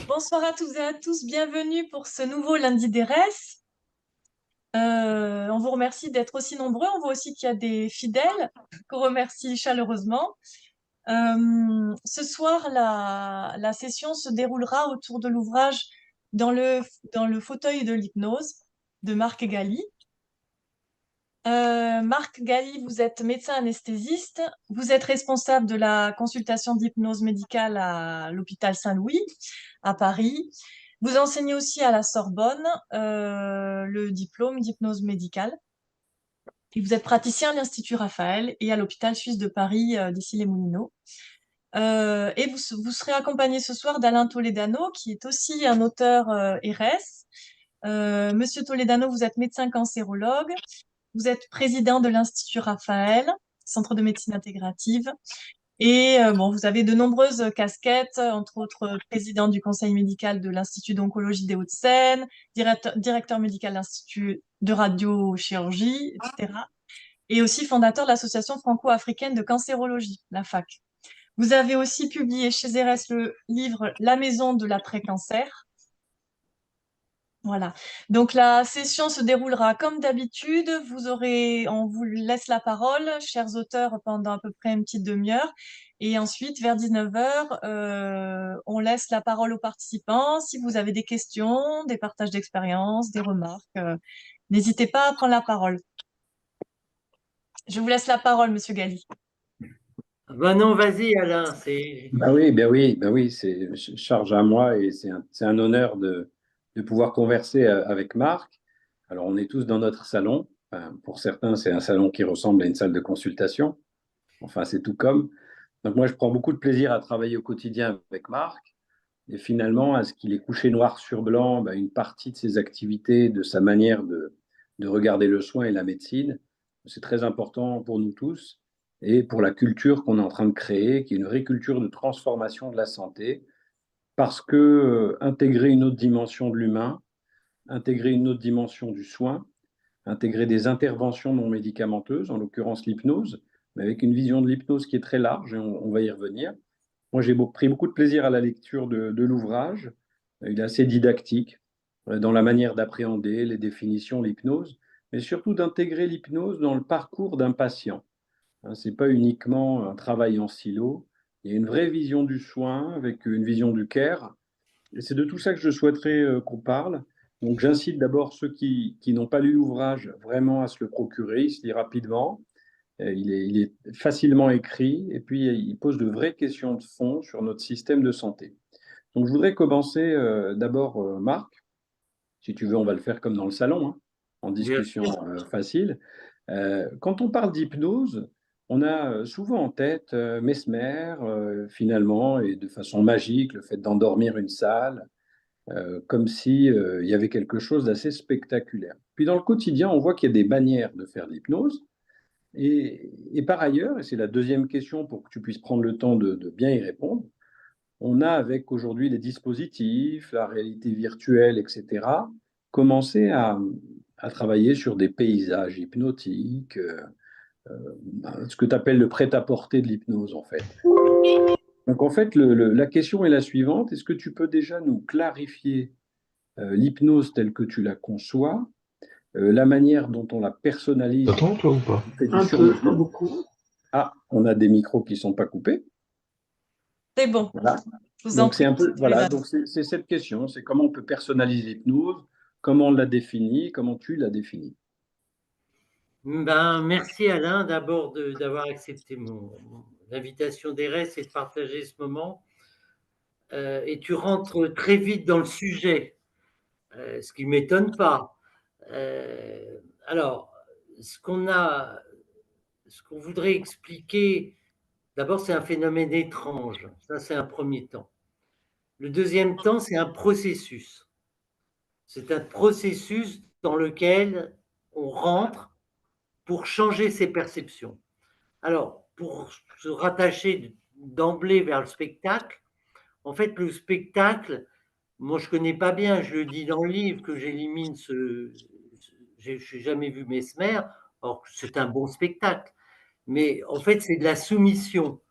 Bonsoir à toutes et à tous, bienvenue pour ce nouveau lundi des res. On vous remercie d'être aussi nombreux, on voit aussi qu'il y a des fidèles qu'on remercie chaleureusement. Ce soir, la session se déroulera autour de l'ouvrage dans le fauteuil de l'hypnose de Marc Galli. Marc Galli, vous êtes médecin anesthésiste, vous êtes responsable de la consultation d'hypnose médicale à l'hôpital Saint-Louis à Paris. Vous enseignez aussi à la Sorbonne le diplôme d'hypnose médicale. Et vous êtes praticien à l'Institut Raphaël et à l'hôpital suisse de Paris d'Issy-les-Moulineaux. Et vous serez accompagné ce soir d'Alain Toledano, qui est aussi un auteur RS. Monsieur Toledano, vous êtes médecin cancérologue. Vous êtes président de l'Institut Raphaël, Centre de médecine intégrative. Et bon, vous avez de nombreuses casquettes, entre autres président du conseil médical de l'Institut d'oncologie des Hauts-de-Seine, directeur médical de l'Institut de radiochirurgie, etc. Et aussi fondateur de l'Association franco-africaine de cancérologie, la FAC. Vous avez aussi publié chez Zérès le livre La maison de l'après-cancer. Voilà. Donc la session se déroulera comme d'habitude. On vous laisse la parole, chers auteurs, pendant à peu près une petite demi-heure. Et ensuite, vers 19h, on laisse la parole aux participants. Si vous avez des questions, des partages d'expériences, des remarques, n'hésitez pas à prendre la parole. Je vous laisse la parole, Monsieur Galli. Ben non, vas-y Alain, Bah oui, c'est charge à moi et c'est un honneur de pouvoir converser avec Marc. Alors, on est tous dans notre salon. Enfin, pour certains, c'est un salon qui ressemble à une salle de consultation. Enfin, c'est tout comme. Donc, moi, je prends beaucoup de plaisir à travailler au quotidien avec Marc. Et finalement, à ce qu'il ait couché noir sur blanc, bah, une partie de ses activités, de sa manière de regarder le soin et la médecine, c'est très important pour nous tous et pour la culture qu'on est en train de créer, qui est une vraie culture de transformation de la santé, parce que intégrer une autre dimension de l'humain, intégrer une autre dimension du soin, intégrer des interventions non médicamenteuses, en l'occurrence l'hypnose, mais avec une vision de l'hypnose qui est très large, et on va y revenir. Moi, j'ai pris beaucoup de plaisir à la lecture de l'ouvrage. Il est assez didactique dans la manière d'appréhender les définitions, l'hypnose, mais surtout d'intégrer l'hypnose dans le parcours d'un patient. Hein, ce n'est pas uniquement un travail en silo, il y a une vraie vision du soin avec une vision du care. Et c'est de tout ça que je souhaiterais qu'on parle. Donc j'incite d'abord ceux qui n'ont pas lu l'ouvrage vraiment à se le procurer, il se lit rapidement. Il est facilement écrit et puis il pose de vraies questions de fond sur notre système de santé. Donc je voudrais commencer d'abord, Marc, si tu veux, on va le faire comme dans le salon, hein, en bien discussion sûr. facile. Quand on parle d'hypnose, on a souvent en tête Mesmer, finalement, et de façon magique, le fait d'endormir une salle, comme si il y avait quelque chose d'assez spectaculaire. Puis dans le quotidien, on voit qu'il y a des manières de faire de l'hypnose. Et par ailleurs, et c'est la deuxième question pour que tu puisses prendre le temps de bien y répondre, on a avec aujourd'hui les dispositifs, la réalité virtuelle, etc., commencé à travailler sur des paysages hypnotiques, ce que tu appelles le prêt-à-porter de l'hypnose en fait. Donc en fait, la question est la suivante, est-ce que tu peux déjà nous clarifier l'hypnose telle que tu la conçois, la manière dont on la personnalise, T'entends toi ou pas? fait du Un peu, pas sur-mesure. beaucoup. Ah, on a des micros qui ne sont pas coupés. C'est bon, Voilà. je vous en Donc c'est prie, un Monsieur peu, voilà, Toledano. donc c'est cette question, c'est comment on peut personnaliser l'hypnose, comment on la définit, comment tu la définis. Ben, merci Alain d'abord d'avoir accepté l'invitation d'ERES et de partager ce moment. Et tu rentres très vite dans le sujet, ce qui ne m'étonne pas. Alors, ce qu'on a, ce qu'on voudrait expliquer, d'abord c'est un phénomène étrange, ça c'est un premier temps. Le deuxième temps, c'est un processus. C'est un processus dans lequel on rentre pour changer ses perceptions. Alors, pour se rattacher d'emblée vers le spectacle, en fait, le spectacle, moi je ne connais pas bien, je le dis dans le livre que j'élimine je n'ai jamais vu Mesmer, or c'est un bon spectacle, mais en fait c'est de la soumission.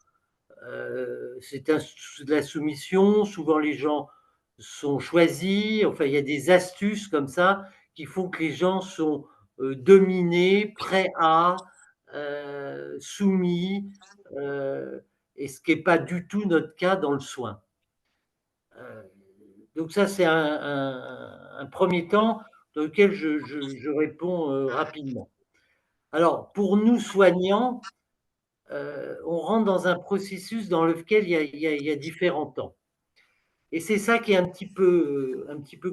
C'est de la soumission, souvent les gens sont choisis. Enfin, il y a des astuces comme ça qui font que les gens sont dominés, prêts à, soumis, et ce qui n'est pas du tout notre cas dans le soin. Donc ça, c'est un premier temps dans lequel je réponds rapidement. Alors, pour nous soignants, on rentre dans un processus dans lequel il y a différents temps. Et c'est ça qui est un petit peu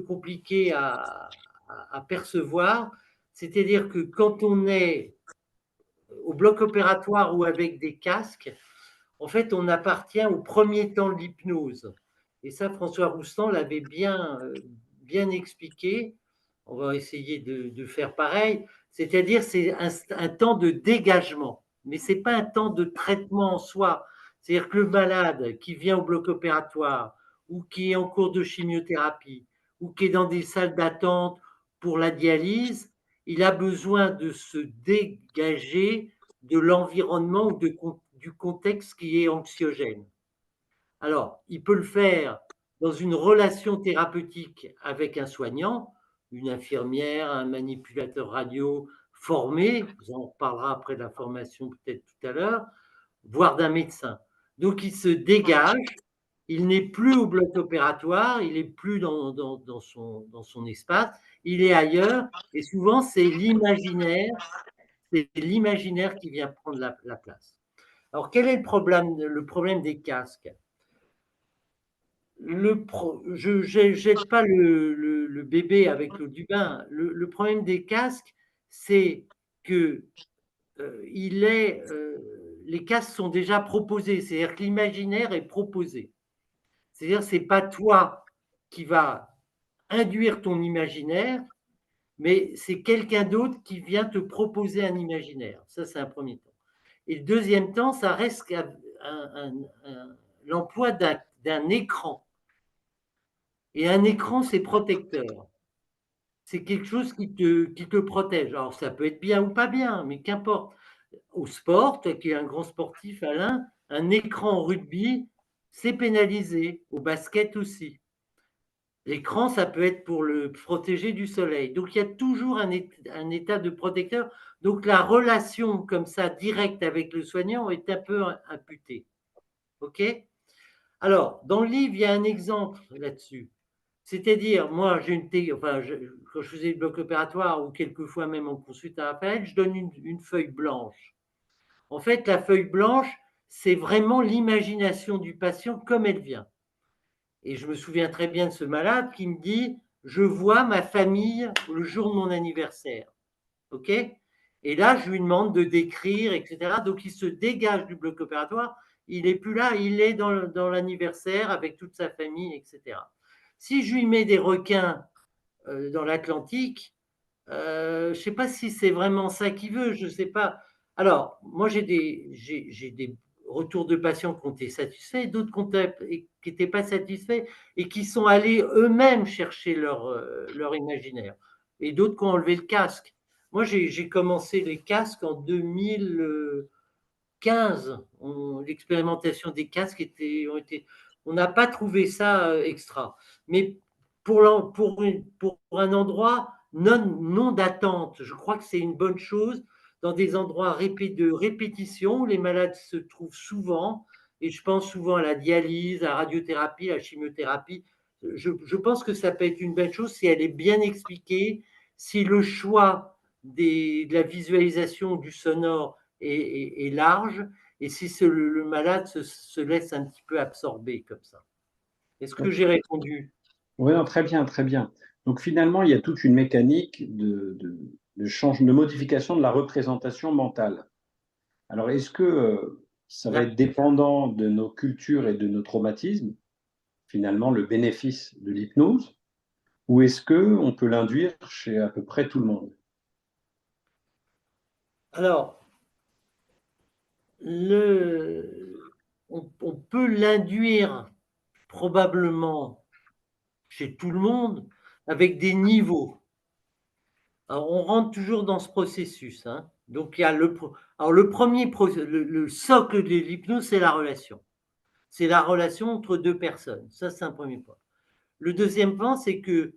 compliqué à percevoir. C'est-à-dire que quand on est au bloc opératoire ou avec des casques, en fait, on appartient au premier temps de l'hypnose. Et ça, François Roustan l'avait bien expliqué. On va essayer de faire pareil. C'est-à-dire, c'est un temps de dégagement, mais ce n'est pas un temps de traitement en soi. C'est-à-dire que le malade qui vient au bloc opératoire ou qui est en cours de chimiothérapie ou qui est dans des salles d'attente pour la dialyse, il a besoin de se dégager de l'environnement ou du contexte qui est anxiogène. Alors, il peut le faire dans une relation thérapeutique avec un soignant, une infirmière, un manipulateur radio formé, on en reparlera après de la formation peut-être tout à l'heure, voire d'un médecin. Donc, il se dégage, il n'est plus au bloc opératoire, il n'est plus dans son espace, il est ailleurs, et souvent, c'est l'imaginaire qui vient prendre la place. Alors, quel est le problème des casques? Je ne jette pas le bébé avec l'eau du bain. Le problème des casques, c'est que les casques sont déjà proposés. C'est-à-dire que l'imaginaire est proposé. C'est-à-dire que ce n'est pas toi qui va induire ton imaginaire, mais c'est quelqu'un d'autre qui vient te proposer un imaginaire. Ça, c'est un premier temps. Et le deuxième temps, ça reste l'emploi d'un écran. Et un écran, c'est protecteur. C'est quelque chose qui te protège. Alors, ça peut être bien ou pas bien, mais qu'importe. Au sport, toi qui es un grand sportif, Alain, un écran en rugby, c'est pénalisé. Au basket aussi. L'écran, ça peut être pour le protéger du soleil. Donc, il y a toujours un état de protecteur. Donc, la relation comme ça, directe avec le soignant, est un peu imputée. OK? Alors, dans le livre, il y a un exemple là-dessus. C'est-à-dire, moi, quand je faisais le bloc opératoire ou quelquefois même en consulte à Raphaël, je donne une feuille blanche. En fait, la feuille blanche, c'est vraiment l'imagination du patient comme elle vient. Et je me souviens très bien de ce malade qui me dit, je vois ma famille le jour de mon anniversaire. OK? Et là, je lui demande de décrire, etc. Donc, il se dégage du bloc opératoire. Il n'est plus là, il est dans l'anniversaire avec toute sa famille, etc. Si je lui mets des requins dans l'Atlantique, je ne sais pas si c'est vraiment ça qu'il veut, je ne sais pas. Alors, moi, j'ai des retours de patients qui ont été satisfaits, d'autres qui n'étaient pas satisfaits et qui sont allés eux-mêmes chercher leur imaginaire. Et d'autres qui ont enlevé le casque. Moi, j'ai commencé les casques en 2015. L'expérimentation des casques on n'a pas trouvé ça extra. Mais pour un endroit non d'attente, je crois que c'est une bonne chose dans des endroits de répétition où les malades se trouvent souvent, et je pense souvent à la dialyse, à la radiothérapie, à la chimiothérapie. Je pense que ça peut être une bonne chose si elle est bien expliquée, si le choix de la visualisation du sonore est large, et si le malade se laisse un petit peu absorber comme ça. Est-ce que j'ai répondu? Oui, non, très bien, très bien. Donc finalement, il y a toute une mécanique de modification de la représentation mentale. Alors, est-ce que ça va être dépendant de nos cultures et de nos traumatismes, finalement, le bénéfice de l'hypnose, ou est-ce qu'on peut l'induire chez à peu près tout le monde? Alors, on peut l'induire probablement chez tout le monde avec des niveaux. Alors, on rentre toujours dans ce processus. Hein. Donc, il y a le premier, le socle de l'hypnose, c'est la relation. C'est la relation entre deux personnes. Ça, c'est un premier point. Le deuxième point, c'est que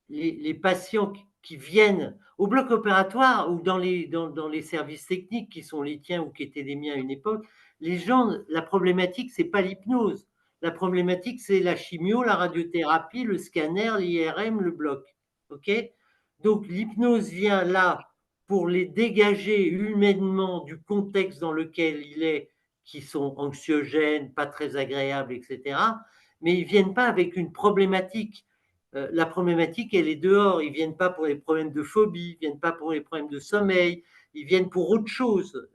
les patients qui viennent au bloc opératoire ou dans les services techniques qui sont les tiens ou qui étaient les miens à une époque, les gens, la problématique, c'est pas l'hypnose. La problématique, c'est la chimio, la radiothérapie, le scanner, l'IRM, le bloc. OK? Donc l'hypnose vient là pour les dégager humainement du contexte dans lequel il est, qui sont anxiogènes, pas très agréables, etc. Mais ils ne viennent pas avec une problématique. La problématique, elle est dehors. Ils ne viennent pas pour les problèmes de phobie, ils ne viennent pas pour les problèmes de sommeil, ils viennent pour autre chose.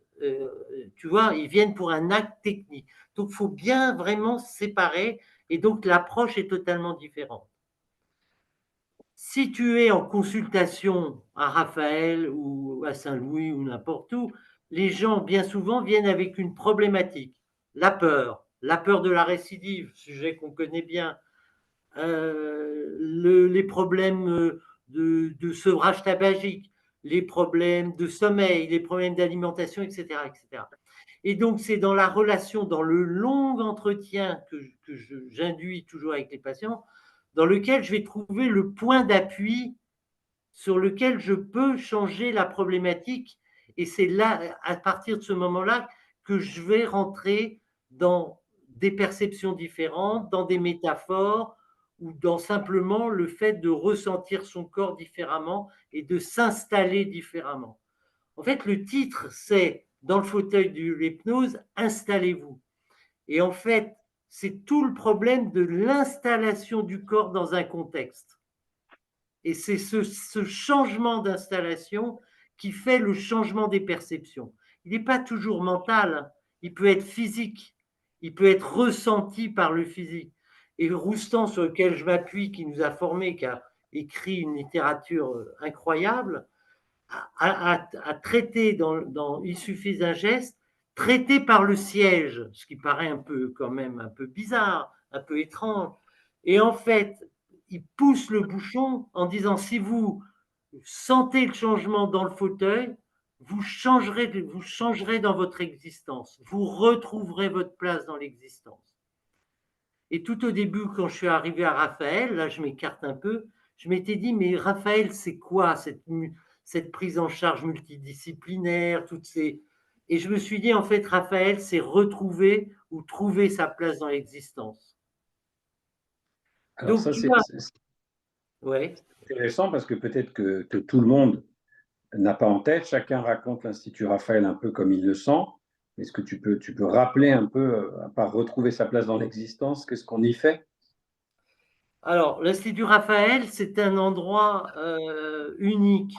Tu vois, ils viennent pour un acte technique. Donc, il faut bien vraiment séparer, et donc l'approche est totalement différente. Si tu es en consultation à Raphaël ou à Saint-Louis ou n'importe où, les gens bien souvent viennent avec une problématique. La peur de la récidive, sujet qu'on connaît bien, les problèmes de sevrage tabagique, les problèmes de sommeil, les problèmes d'alimentation, etc., etc. Et donc, c'est dans la relation, dans le long entretien que j'induis toujours avec les patients, dans lequel je vais trouver le point d'appui sur lequel je peux changer la problématique. Et c'est là, à partir de ce moment-là, que je vais rentrer dans des perceptions différentes, dans des métaphores, ou dans simplement le fait de ressentir son corps différemment et de s'installer différemment. En fait, le titre, c'est dans le fauteuil de l'hypnose, installez-vous. Et en fait, c'est tout le problème de l'installation du corps dans un contexte. Et c'est ce changement d'installation qui fait le changement des perceptions. Il n'est pas toujours mental, il peut être physique, il peut être ressenti par le physique. Et Roustan, sur lequel je m'appuie, qui nous a formés, qui a écrit une littérature incroyable, a traité dans Il suffit d'un geste, traité par le siège, ce qui paraît un peu quand même un peu bizarre, un peu étrange. Et en fait, il pousse le bouchon en disant si vous sentez le changement dans le fauteuil, vous changerez dans votre existence, vous retrouverez votre place dans l'existence. Et tout au début, quand je suis arrivé à Raphaël, là je m'écarte un peu, je m'étais dit, mais Raphaël, c'est quoi cette prise en charge multidisciplinaire, toutes ces... Et je me suis dit, en fait, Raphaël, c'est retrouver ou trouver sa place dans l'existence. Alors Donc, ça, tu c'est vois, ouais. intéressant parce que peut-être que tout le monde n'a pas en tête. Chacun raconte l'Institut Raphaël un peu comme il le sent. Est-ce que tu peux rappeler un peu, à part retrouver sa place dans l'existence, qu'est-ce qu'on y fait? Alors, l'Institut Raphaël, c'est un endroit unique.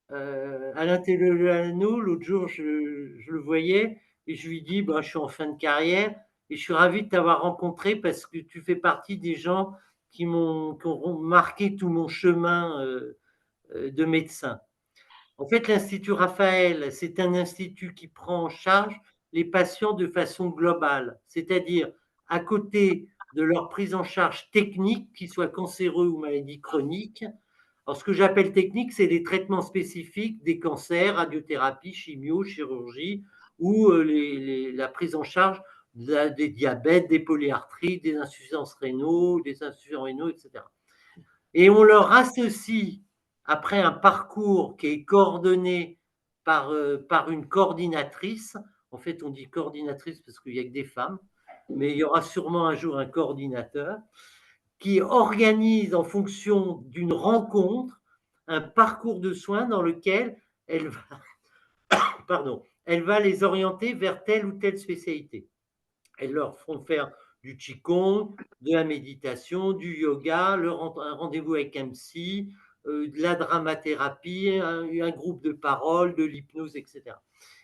Alain Telelano, l'autre jour, je le voyais et je lui dis, bah, je suis en fin de carrière et je suis ravi de t'avoir rencontré parce que tu fais partie des gens qui ont marqué tout mon chemin de médecin. En fait, l'Institut Raphaël, c'est un institut qui prend en charge les patients de façon globale, c'est-à-dire à côté de leur prise en charge technique, qu'ils soient cancéreux ou maladies chroniques. Alors, ce que j'appelle technique, c'est des traitements spécifiques des cancers, radiothérapie, chimio, chirurgie, ou la prise en charge des diabètes, des polyarthrites, des insuffisances rénaux, etc. Et on leur associe, après un parcours qui est coordonné par une coordinatrice, en fait on dit coordinatrice parce qu'il n'y a que des femmes, mais il y aura sûrement un jour un coordinateur, qui organise en fonction d'une rencontre un parcours de soins dans lequel elle va, elle va les orienter vers telle ou telle spécialité. Elles leur font faire du qigong, de la méditation, du yoga, un rendez-vous avec un psy, de la dramathérapie, un groupe de parole, de l'hypnose, etc.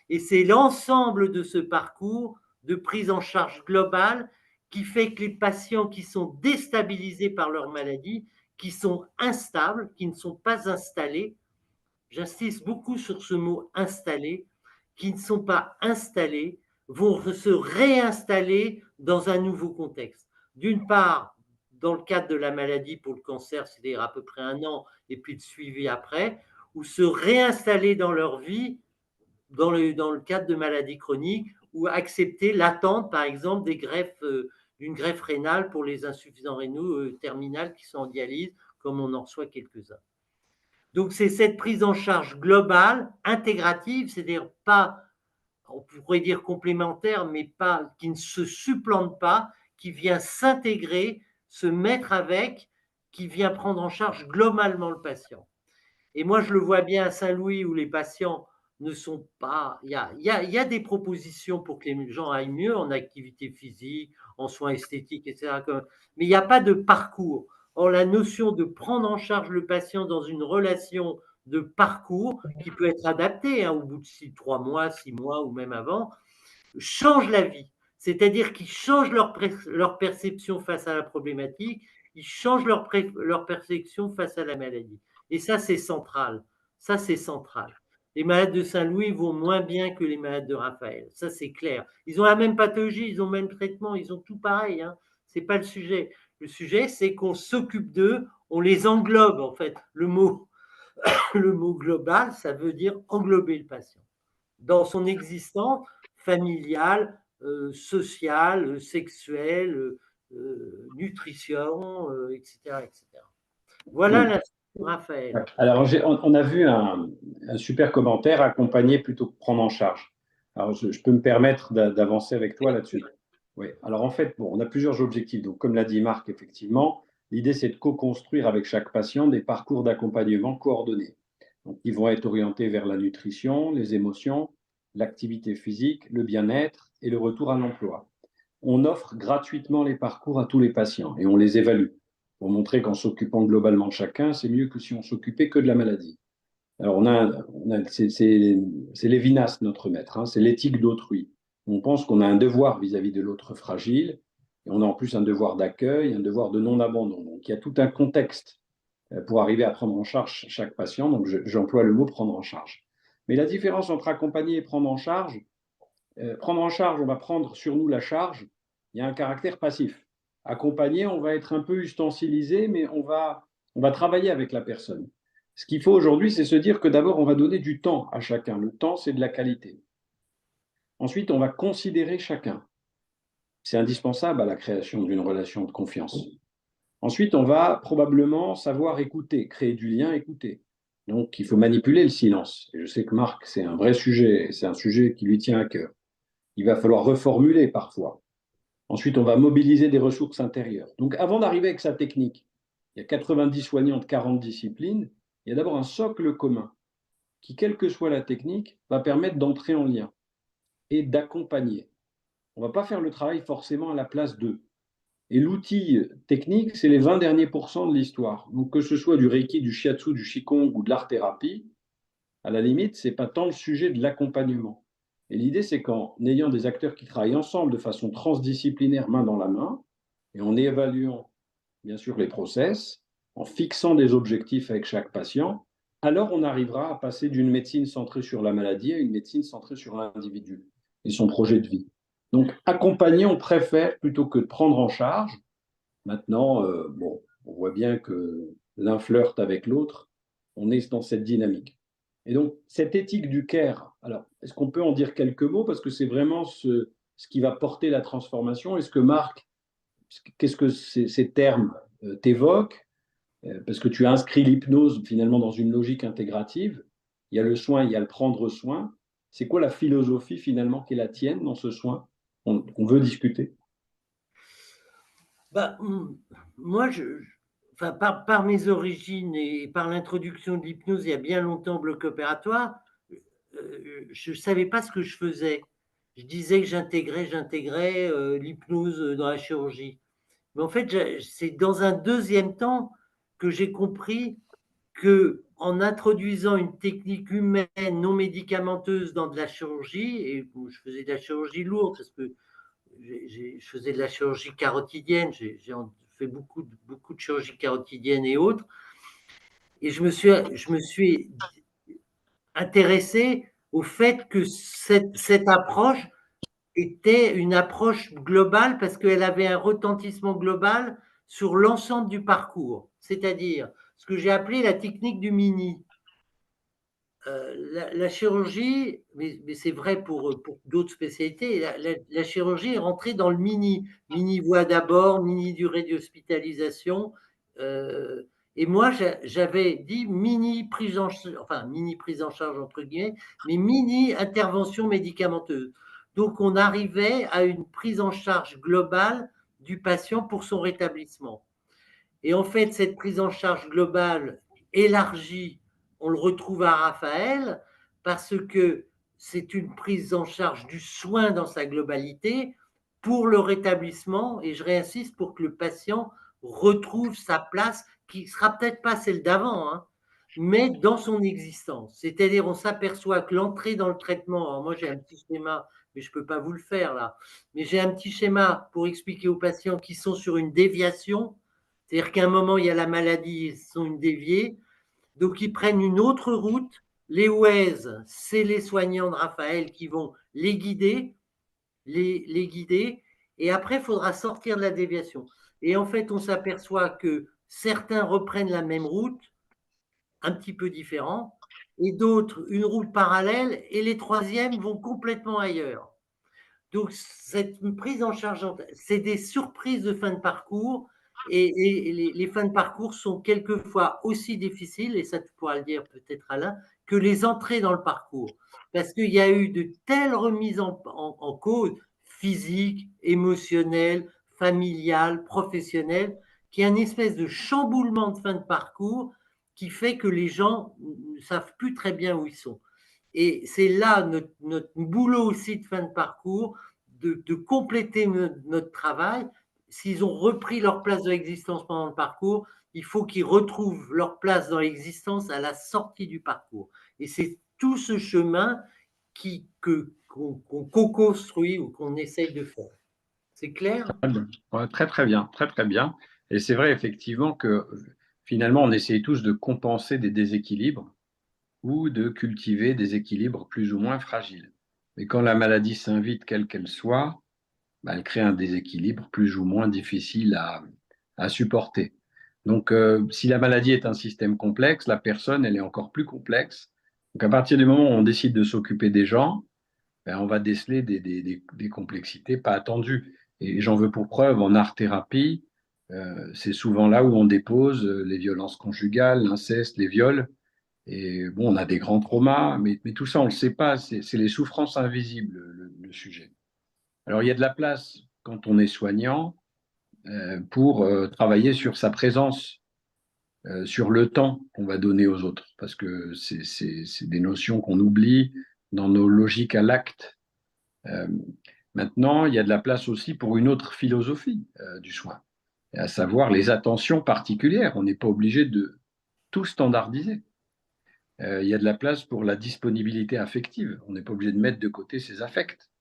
Et c'est l'ensemble de ce parcours de prise en charge globale qui fait que les patients qui sont déstabilisés par leur maladie, qui sont instables, qui ne sont pas installés, j'insiste beaucoup sur ce mot installé, qui ne sont pas installés, vont se réinstaller dans un nouveau contexte. D'une part, dans le cadre de la maladie pour le cancer, c'est-à-dire à peu près 1 an, et puis de suivi après, ou se réinstaller dans leur vie dans le cadre de maladies chroniques, ou accepter l'attente, par exemple, des greffes d'une greffe rénale pour les insuffisants rénaux terminales qui sont en dialyse, comme on en reçoit quelques-uns. Donc, c'est cette prise en charge globale, intégrative, c'est-à-dire pas, on pourrait dire complémentaire, mais pas, qui ne se supplante pas, qui vient s'intégrer, se mettre avec, qui vient prendre en charge globalement le patient. Et moi, je le vois bien à Saint-Louis où les patients ne sont pas. Il y a des propositions pour que les gens aillent mieux en activité physique, en soins esthétiques, etc. Mais il n'y a pas de parcours. Or, la notion de prendre en charge le patient dans une relation de parcours qui peut être adaptée au bout de 3 mois, 6 mois ou même avant, change la vie. C'est-à-dire qu'ils changent leur perception face à la problématique, ils changent leur perception face à la maladie. Et ça, c'est central. Ça, c'est central. Les malades de Saint-Louis vont moins bien que les malades de Raphaël. Ça, c'est clair. Ils ont la même pathologie, ils ont le même traitement, ils ont tout pareil. Hein. Ce n'est pas le sujet. Le sujet, c'est qu'on s'occupe d'eux, on les englobe, en fait. Le mot global, ça veut dire englober le patient dans son existence familiale, sociale, sexuelle, nutrition, etc., etc. Voilà la Raphaël. Alors, on a vu un super commentaire, accompagner plutôt que prendre en charge. Alors, je peux me permettre d'avancer avec toi là-dessus. Oui. Alors, en fait, bon, on a plusieurs objectifs. Donc, comme l'a dit Marc, effectivement, l'idée, c'est de co-construire avec chaque patient des parcours d'accompagnement coordonnés. Donc, ils vont être orientés vers la nutrition, les émotions, l'activité physique, le bien-être et le retour à l'emploi. On offre gratuitement les parcours à tous les patients et on les évalue pour montrer qu'en s'occupant globalement de chacun, c'est mieux que si on s'occupait que de la maladie. Alors, c'est Lévinas, notre maître, hein, c'est l'éthique d'autrui. On pense qu'on a un devoir vis-à-vis de l'autre fragile, et on a en plus un devoir d'accueil, un devoir de non-abandon. Donc, il y a tout un contexte pour arriver à prendre en charge chaque patient. Donc, j'emploie le mot prendre en charge. Mais la différence entre accompagner et prendre en charge, on va prendre sur nous la charge, il y a un caractère passif. Accompagner, on va être un peu ustensilisé, mais on va travailler avec la personne. Ce qu'il faut aujourd'hui, c'est se dire que d'abord, on va donner du temps à chacun. Le temps, c'est de la qualité. Ensuite, on va considérer chacun. C'est indispensable à la création d'une relation de confiance. Ensuite, on va probablement savoir écouter, créer du lien, écouter. Donc, il faut manipuler le silence. Et je sais que Marc, c'est un vrai sujet, c'est un sujet qui lui tient à cœur. Il va falloir reformuler parfois. Ensuite, on va mobiliser des ressources intérieures. Donc, avant d'arriver avec sa technique, il y a 90 soignants de 40 disciplines. Il y a d'abord un socle commun qui, quelle que soit la technique, va permettre d'entrer en lien et d'accompagner. On ne va pas faire le travail forcément à la place d'eux. Et l'outil technique, c'est les 20 derniers pourcents de l'histoire. Donc, que ce soit du Reiki, du Shiatsu, du Qigong ou de l'art-thérapie, à la limite, ce n'est pas tant le sujet de l'accompagnement. Et l'idée, c'est qu'en ayant des acteurs qui travaillent ensemble de façon transdisciplinaire, main dans la main, et en évaluant bien sûr les process, en fixant des objectifs avec chaque patient, alors on arrivera à passer d'une médecine centrée sur la maladie à une médecine centrée sur l'individu et son projet de vie. Donc accompagner, on préfère plutôt que de prendre en charge. Maintenant, bon, on voit bien que l'un flirte avec l'autre, on est dans cette dynamique. Et donc, cette éthique du care, alors, est-ce qu'on peut en dire quelques mots? Parce que c'est vraiment ce qui va porter la transformation. Est-ce que Marc, qu'est-ce que ces termes t'évoquent? Parce que tu as inscrit l'hypnose finalement dans une logique intégrative. Il y a le soin, il y a le prendre soin. C'est quoi la philosophie finalement qui est la tienne dans ce soin qu'on veut discuter? Bah, moi, enfin, par mes origines et par l'introduction de l'hypnose il y a bien longtemps au bloc opératoire, je ne savais pas ce que je faisais. Je disais que j'intégrais l'hypnose dans la chirurgie. Mais en fait, c'est dans un deuxième temps que j'ai compris que en introduisant une technique humaine non médicamenteuse dans de la chirurgie, et je faisais de la chirurgie lourde parce que je faisais de la chirurgie carotidienne, j'ai fait beaucoup de chirurgie carotidienne et autres, et je me suis intéressé au fait que cette approche était une approche globale parce qu'elle avait un retentissement global sur l'ensemble du parcours, c'est-à-dire ce que j'ai appelé la technique du mini. la chirurgie, mais c'est vrai pour d'autres spécialités, la chirurgie est rentrée dans le mini voie d'abord, mini durée d'hospitalisation. Et moi, j'avais dit mini prise en charge entre guillemets, mais mini intervention médicamenteuse. Donc, on arrivait à une prise en charge globale du patient pour son rétablissement. Et en fait, cette prise en charge globale élargie, on le retrouve à Raphaël parce que c'est une prise en charge du soin dans sa globalité pour le rétablissement, et je réinsiste, pour que le patient retrouve sa place, qui ne sera peut-être pas celle d'avant, hein, mais dans son existence. C'est-à-dire, on s'aperçoit que l'entrée dans le traitement, alors moi j'ai un petit schéma, mais je ne peux pas vous le faire là, mais j'ai un petit schéma pour expliquer aux patients qui sont sur une déviation. C'est-à-dire qu'à un moment, il y a la maladie, ils sont une déviée, donc ils prennent une autre route. Les WES, c'est les soignants de Raphaël qui vont les guider, les guider, et après, il faudra sortir de la déviation. Et en fait, on s'aperçoit que certains reprennent la même route, un petit peu différent, et d'autres, une route parallèle, et les troisièmes vont complètement ailleurs. Donc, cette prise en charge, c'est des surprises de fin de parcours, et les fins de parcours sont quelquefois aussi difficiles, et ça tu pourras le dire peut-être Alain, que les entrées dans le parcours. Parce qu'il y a eu de telles remises en cause, physiques, émotionnelles, familiales, professionnelles, qu'il y a une espèce de chamboulement de fin de parcours qui fait que les gens ne savent plus très bien où ils sont. Et c'est là notre boulot aussi de fin de parcours, de compléter notre travail. S'ils ont repris leur place de l'existence pendant le parcours, il faut qu'ils retrouvent leur place dans l'existence à la sortie du parcours. Et c'est tout ce chemin qu'on co-construit ou qu'on essaye de faire. C'est clair? Ouais, très très bien, très très bien. Et c'est vrai effectivement que finalement on essaye tous de compenser des déséquilibres ou de cultiver des équilibres plus ou moins fragiles. Mais quand la maladie s'invite, quelle qu'elle soit, bah, elle crée un déséquilibre plus ou moins difficile à supporter. Donc, si la maladie est un système complexe, la personne, elle est encore plus complexe. Donc, à partir du moment où on décide de s'occuper des gens, ben, on va déceler des complexités pas attendues. Et j'en veux pour preuve, en art-thérapie, c'est souvent là où on dépose les violences conjugales, l'inceste, les viols. Et bon, on a des grands traumas, mais tout ça, on ne le sait pas. C'est les souffrances invisibles, le sujet. Alors, il y a de la place quand on est soignant pour travailler sur sa présence, sur le temps qu'on va donner aux autres, parce que c'est des notions qu'on oublie dans nos logiques à l'acte. Euh, Maintenant, il y a de la place aussi pour une autre philosophie du soin, à savoir les attentions particulières. On n'est pas obligé de tout standardiser. Il y a de la place pour la disponibilité affective. On n'est pas obligé de mettre de côté ses affects.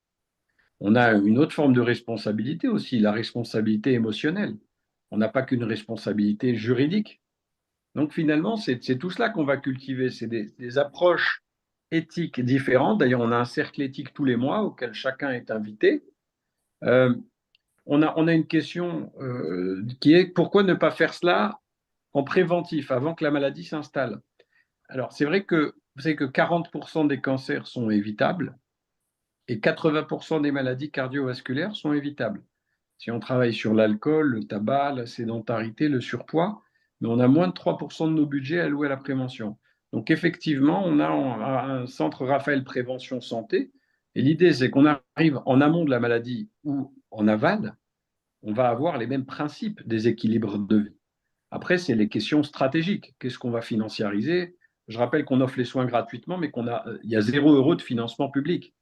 On a une autre forme de responsabilité aussi, la responsabilité émotionnelle. On n'a pas qu'une responsabilité juridique. Donc finalement, c'est tout cela qu'on va cultiver. C'est des approches éthiques différentes. D'ailleurs, on a un cercle éthique tous les mois auquel chacun est invité. Euh, on a une question qui est pourquoi ne pas faire cela en préventif, avant que la maladie s'installe? Alors, c'est vrai que vous savez que 40% des cancers sont évitables et 80% des maladies cardiovasculaires sont évitables. Si on travaille sur l'alcool, le tabac, la sédentarité, le surpoids, mais on a moins de 3% de nos budgets alloués à la prévention. Donc effectivement, on a un centre Raphaël Prévention Santé, et l'idée c'est qu'on arrive en amont de la maladie ou en aval, on va avoir les mêmes principes des équilibres de vie. Après, c'est les questions stratégiques. Qu'est-ce qu'on va financiariser? Je rappelle qu'on offre les soins gratuitement, mais il y a 0 € de financement public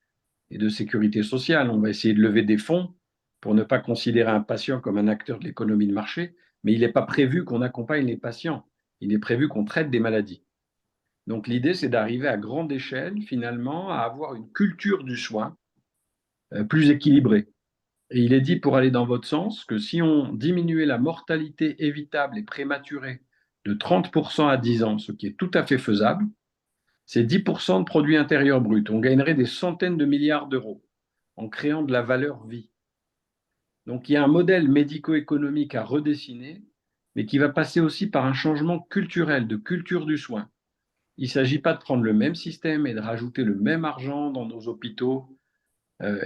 et de sécurité sociale. On va essayer de lever des fonds pour ne pas considérer un patient comme un acteur de l'économie de marché, mais il n'est pas prévu qu'on accompagne les patients. Il est prévu qu'on traite des maladies. Donc l'idée, c'est d'arriver à grande échelle, finalement, à avoir une culture du soin plus équilibrée. Et il est dit, pour aller dans votre sens, que si on diminuait la mortalité évitable et prématurée de 30% à 10 ans, ce qui est tout à fait faisable, c'est 10% de produit intérieur brut. On gagnerait des centaines de milliards d'euros en créant de la valeur vie. Donc il y a un modèle médico-économique à redessiner, mais qui va passer aussi par un changement culturel, de culture du soin. Il ne s'agit pas de prendre le même système et de rajouter le même argent dans nos hôpitaux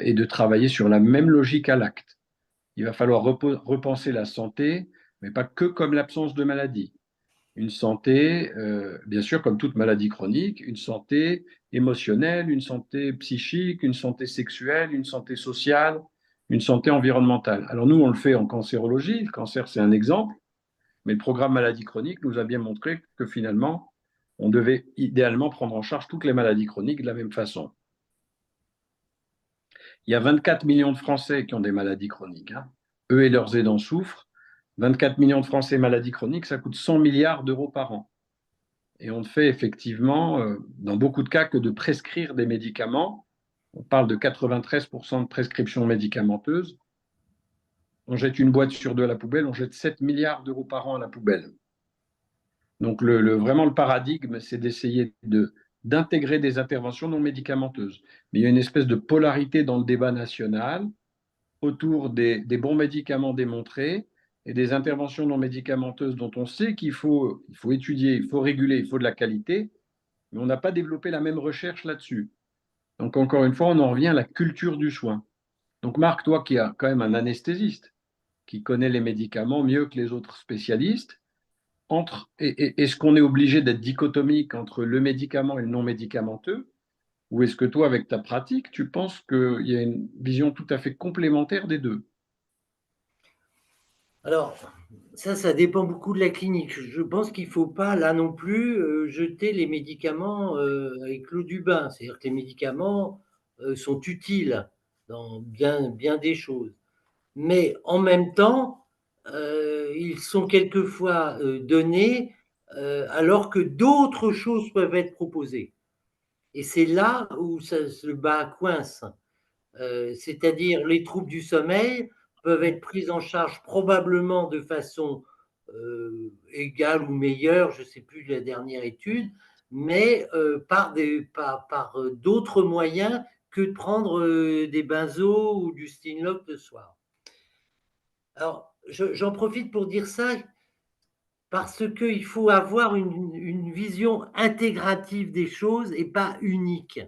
et de travailler sur la même logique à l'acte. Il va falloir repenser la santé, mais pas que comme l'absence de maladie. Une santé, bien sûr, comme toute maladie chronique, une santé émotionnelle, une santé psychique, une santé sexuelle, une santé sociale, une santé environnementale. Alors nous, on le fait en cancérologie. Le cancer, c'est un exemple. Mais le programme maladie chronique nous a bien montré que finalement, on devait idéalement prendre en charge toutes les maladies chroniques de la même façon. Il y a 24 millions de Français qui ont des maladies chroniques. Hein. Eux et leurs aidants souffrent. 24 millions de Français maladies chroniques, ça coûte 100 milliards d'euros par an. Et on ne fait effectivement, dans beaucoup de cas, que de prescrire des médicaments. On parle de 93% de prescriptions médicamenteuses. On jette une boîte sur deux à la poubelle, on jette 7 milliards d'euros par an à la poubelle. Donc vraiment le paradigme, c'est d'essayer d'intégrer des interventions non médicamenteuses. Mais il y a une espèce de polarité dans le débat national autour des bons médicaments démontrés et des interventions non médicamenteuses dont on sait qu'il faut étudier, il faut réguler, il faut de la qualité, mais on n'a pas développé la même recherche là-dessus. Donc encore une fois, on en revient à la culture du soin. Donc Marc, toi qui as quand même un anesthésiste, qui connaît les médicaments mieux que les autres spécialistes, est-ce qu'on est obligé d'être dichotomique entre le médicament et le non médicamenteux, ou est-ce que toi, avec ta pratique, tu penses qu'il y a une vision tout à fait complémentaire des deux? Alors, ça dépend beaucoup de la clinique. Je pense qu'il ne faut pas, là non plus, jeter les médicaments avec l'eau du bain. C'est-à-dire que les médicaments sont utiles dans bien des choses. Mais en même temps, ils sont quelquefois donnés alors que d'autres choses peuvent être proposées. Et c'est là où le bas coince. C'est-à-dire les troubles du sommeil peuvent être pris en charge probablement de façon égale ou meilleure, je ne sais plus la dernière étude, mais par d'autres moyens que de prendre des benzos ou du Stimlock le soir. Alors, j'en profite pour dire ça parce qu'il faut avoir une vision intégrative des choses et pas unique.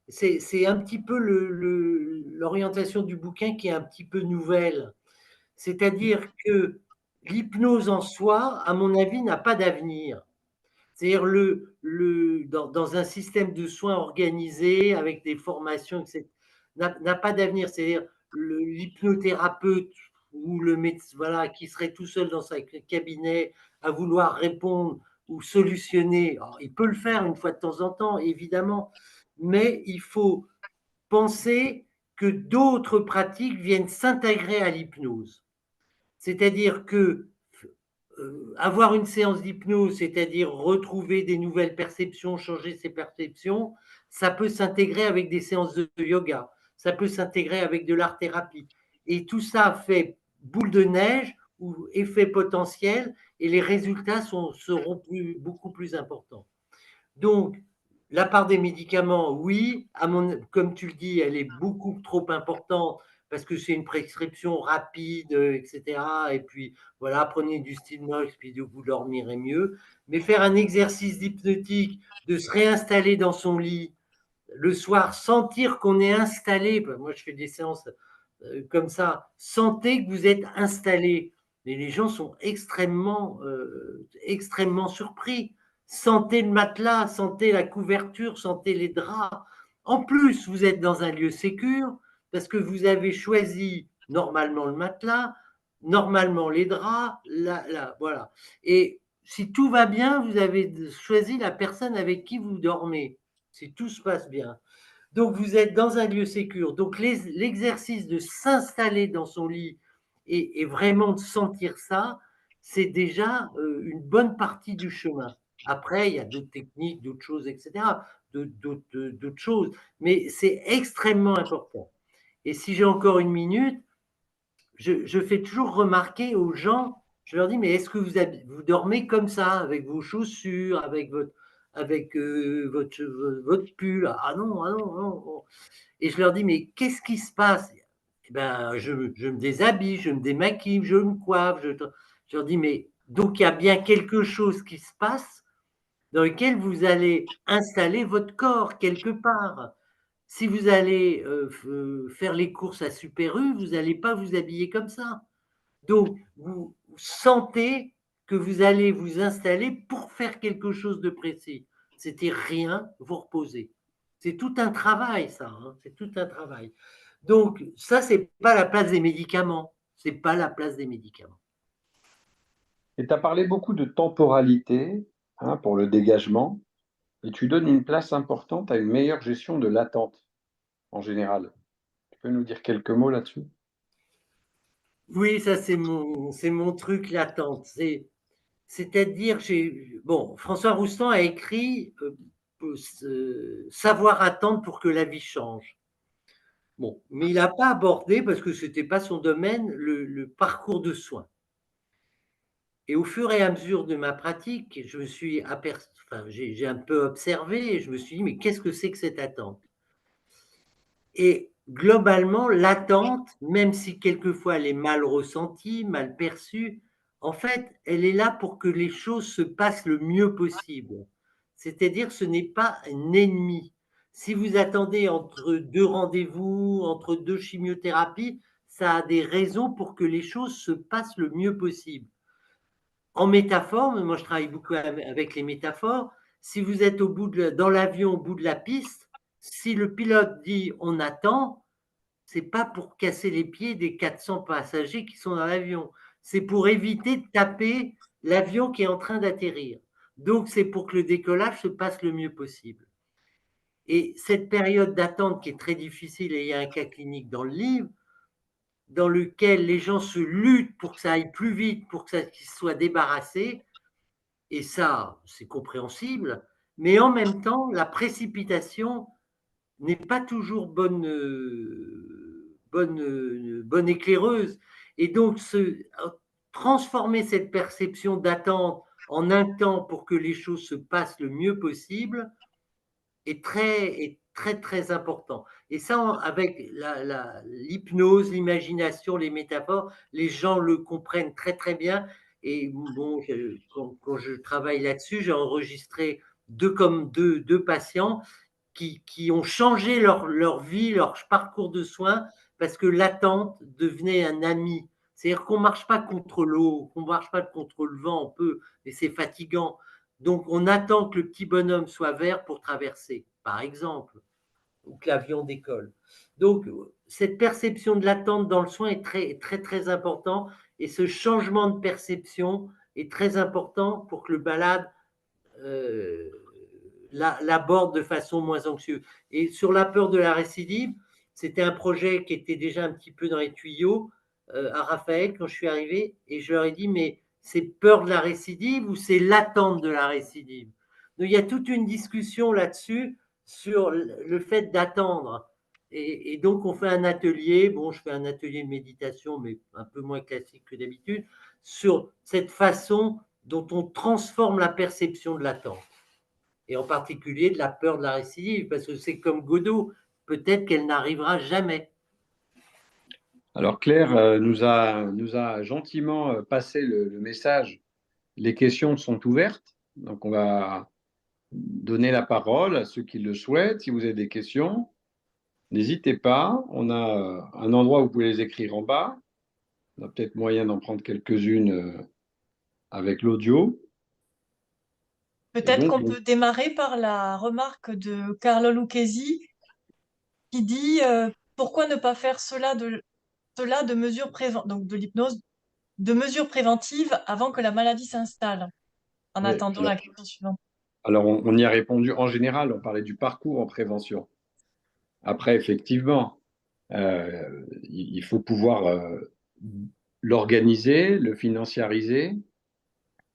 C'est un petit peu l'orientation du bouquin qui est un petit peu nouvelle. C'est-à-dire que l'hypnose en soi, à mon avis, n'a pas d'avenir. C'est-à-dire dans un système de soins organisé avec des formations, etc., n'a pas d'avenir. C'est-à-dire l'hypnothérapeute ou le médecin, voilà, qui serait tout seul dans son cabinet à vouloir répondre ou solutionner. Alors, il peut le faire une fois de temps en temps, évidemment, mais il faut penser que d'autres pratiques viennent s'intégrer à l'hypnose. C'est-à-dire que avoir une séance d'hypnose, c'est-à-dire retrouver des nouvelles perceptions, changer ses perceptions, ça peut s'intégrer avec des séances de yoga, ça peut s'intégrer avec de l'art-thérapie. Et tout ça fait boule de neige ou effet potentiel et les résultats seront beaucoup plus importants. Donc, la part des médicaments, oui, comme tu le dis, elle est beaucoup trop importante parce que c'est une prescription rapide, etc. Et puis, voilà, prenez du Stilnox, puis vous dormirez mieux. Mais faire un exercice hypnotique, de se réinstaller dans son lit le soir, sentir qu'on est installé, moi je fais des séances comme ça, sentez que vous êtes installé. Mais les gens sont extrêmement surpris. Sentez le matelas, sentez la couverture, sentez les draps. En plus, vous êtes dans un lieu sécure parce que vous avez choisi normalement le matelas, normalement les draps, voilà. Et si tout va bien, vous avez choisi la personne avec qui vous dormez, si tout se passe bien. Donc, vous êtes dans un lieu sécure. Donc, l'exercice de s'installer dans son lit et vraiment de sentir ça, c'est déjà une bonne partie du chemin. Après, il y a d'autres techniques, d'autres choses, etc., d'autres choses, mais c'est extrêmement important. Et si j'ai encore une minute, je fais toujours remarquer aux gens, je leur dis, mais est-ce que vous dormez comme ça, avec vos chaussures, avec votre pull? Ah non, ah non, non. Et je leur dis, mais qu'est-ce qui se passe? Eh ben, je me déshabille, je me démaquille, je me coiffe. Je leur dis, mais donc il y a bien quelque chose qui se passe, dans lequel vous allez installer votre corps quelque part. Si vous allez faire les courses à Super U, vous n'allez pas vous habiller comme ça. Donc, vous sentez que vous allez vous installer pour faire quelque chose de précis. C'était rien, vous reposez. C'est tout un travail, ça. Hein, c'est tout un travail. Donc, ça, c'est pas la place des médicaments. C'est pas la place des médicaments. Et tu as parlé beaucoup de temporalité, hein, pour le dégagement, et tu donnes une place importante à une meilleure gestion de l'attente en général. Tu peux nous dire quelques mots là-dessus? Oui, ça, c'est mon truc, l'attente. C'est-à-dire, bon, François Roustan a écrit Savoir attendre pour que la vie change. Bon, mais il n'a pas abordé, parce que ce n'était pas son domaine, le parcours de soins. Et au fur et à mesure de ma pratique, je me suis enfin, j'ai un peu observé et je me suis dit, mais qu'est-ce que c'est que cette attente? Et globalement, l'attente, même si quelquefois elle est mal ressentie, mal perçue, en fait, elle est là pour que les choses se passent le mieux possible. C'est-à-dire, ce n'est pas un ennemi. Si vous attendez entre deux rendez-vous, entre deux chimiothérapies, ça a des raisons pour que les choses se passent le mieux possible. En métaphore, moi je travaille beaucoup avec les métaphores, si vous êtes dans l'avion au bout de la piste, si le pilote dit on attend, c'est pas pour casser les pieds des 400 passagers qui sont dans l'avion, c'est pour éviter de taper l'avion qui est en train d'atterrir. Donc c'est pour que le décollage se passe le mieux possible. Et cette période d'attente qui est très difficile, et il y a un cas clinique dans le livre, dans lequel les gens se luttent pour que ça aille plus vite, pour que ça qu'ils soient débarrassés, et ça, c'est compréhensible, mais en même temps, la précipitation n'est pas toujours bonne éclaireuse. Et donc, transformer cette perception d'attente en un temps pour que les choses se passent le mieux possible est très, très important. Et ça, avec l'hypnose, l'imagination, les métaphores, les gens le comprennent très, très bien. Et bon, quand je travaille là-dessus, j'ai enregistré deux patients qui ont changé leur vie, leur parcours de soins, parce que l'attente devenait un ami. C'est-à-dire qu'on ne marche pas contre l'eau, qu'on ne marche pas contre le vent, on peut, mais c'est fatigant. Donc, on attend que le petit bonhomme soit vert pour traverser, par exemple, ou que l'avion décolle. Donc, cette perception de l'attente dans le soin est très, très, très important. Et ce changement de perception est très important pour que le malade l'aborde de façon moins anxieuse. Et sur la peur de la récidive, c'était un projet qui était déjà un petit peu dans les tuyaux à Raphaël quand je suis arrivé, et je leur ai dit, mais c'est peur de la récidive ou c'est l'attente de la récidive? Donc, il y a toute une discussion là-dessus sur le fait d'attendre. Et donc, on fait un atelier, bon, je fais un atelier de méditation, mais un peu moins classique que d'habitude, sur cette façon dont on transforme la perception de l'attente, et en particulier de la peur de la récidive, parce que c'est comme Godot, peut-être qu'elle n'arrivera jamais. Alors Claire nous a gentiment passé le message. Les questions sont ouvertes, donc on va donner la parole à ceux qui le souhaitent. Si vous avez des questions, n'hésitez pas. On a un endroit où vous pouvez les écrire en bas. On a peut-être moyen d'en prendre quelques-unes avec l'audio. Et Peut-être donc, qu'on peut démarrer par la remarque de Carlo Lucchesi qui dit pourquoi ne pas faire cela de mesures donc de l'hypnose, de mesures préventives avant que la maladie s'installe, en oui, attendant la question suivante. alors on y a répondu en général, on parlait du parcours en prévention. Après, effectivement, il faut pouvoir l'organiser, le financiariser,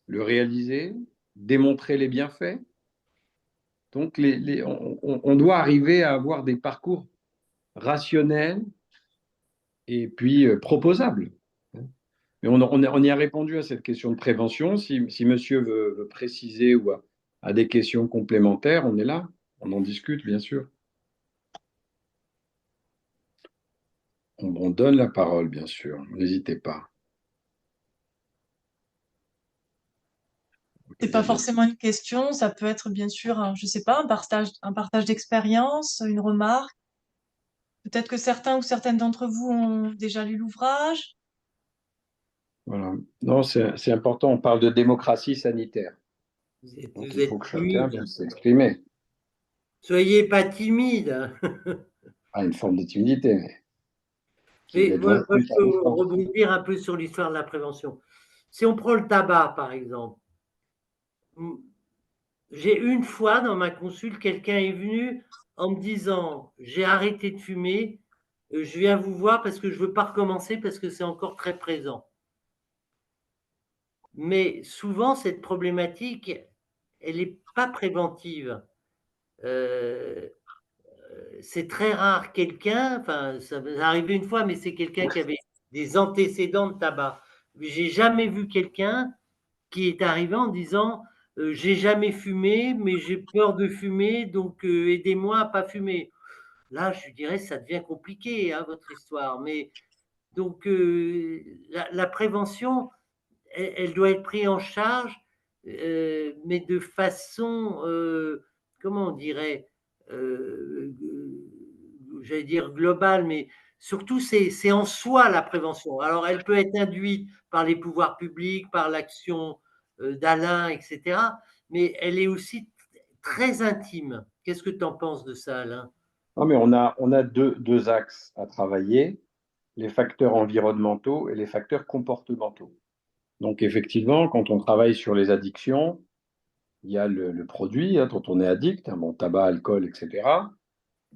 le réaliser, démontrer les bienfaits. Donc, on doit arriver à avoir des parcours rationnels et puis proposables. Mais on y a répondu à cette question de prévention. Si monsieur veut préciser ou a des questions complémentaires, on est là. On en discute, bien sûr. On donne la parole, bien sûr. N'hésitez pas. C'est pas forcément une question, ça peut être bien sûr, je sais pas, un partage d'expérience, une remarque. Peut-être que certains ou certaines d'entre vous ont déjà lu l'ouvrage. Voilà. Non, c'est important. On parle de démocratie sanitaire. Donc, Vous il faut êtes que chacun timide. puisse s'exprimer. Soyez pas timide. À une forme de timidité, mais qui Mais est moi, d'autant je plus peux important. rebondir un peu sur l'histoire de la prévention. Si on prend le tabac, par exemple, j'ai une fois dans ma consulte, quelqu'un est venu en me disant, j'ai arrêté de fumer, je viens vous voir parce que je ne veux pas recommencer parce que c'est encore très présent. Mais souvent, cette problématique, elle n'est pas préventive. C'est très rare quelqu'un, enfin, ça m'est arrivé une fois, mais c'est quelqu'un qui avait des antécédents de tabac. J'ai jamais vu quelqu'un qui est arrivé en disant j'ai jamais fumé, mais j'ai peur de fumer, donc aidez-moi à pas fumer. Là, je dirais ça devient compliqué, hein, votre histoire. Mais donc la prévention, elle doit être prise en charge, mais de façon, comment on dirait, euh, j'allais dire globale, mais surtout c'est en soi la prévention. Alors elle peut être induite par les pouvoirs publics, par l'action d'Alain, etc. Mais elle est aussi très intime. Qu'est-ce que tu en penses de ça, Alain? Non, mais on a deux axes à travailler, les facteurs environnementaux et les facteurs comportementaux. Donc, effectivement, quand on travaille sur les addictions, il y a le produit hein, dont on est addict, hein, bon, tabac, alcool, etc.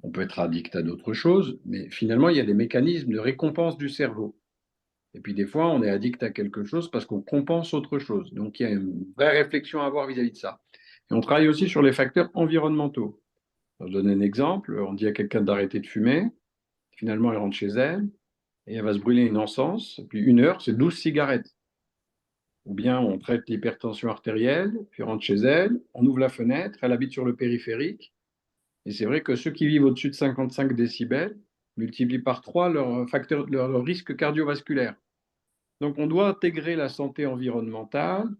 On peut être addict à d'autres choses, mais finalement, il y a des mécanismes de récompense du cerveau. Et puis, des fois, on est addict à quelque chose parce qu'on compense autre chose. Donc, il y a une vraie réflexion à avoir vis-à-vis de ça. Et on travaille aussi sur les facteurs environnementaux. Je donne un exemple. On dit à quelqu'un d'arrêter de fumer. Finalement, elle rentre chez elle et elle va se brûler une encens. Puis 1 heure, c'est 12 cigarettes. Ou bien on traite l'hypertension artérielle, puis on rentre chez elle, on ouvre la fenêtre, elle habite sur le périphérique. Et c'est vrai que ceux qui vivent au-dessus de 55 décibels multiplient par 3 leur risque cardiovasculaire. Donc on doit intégrer la santé environnementale,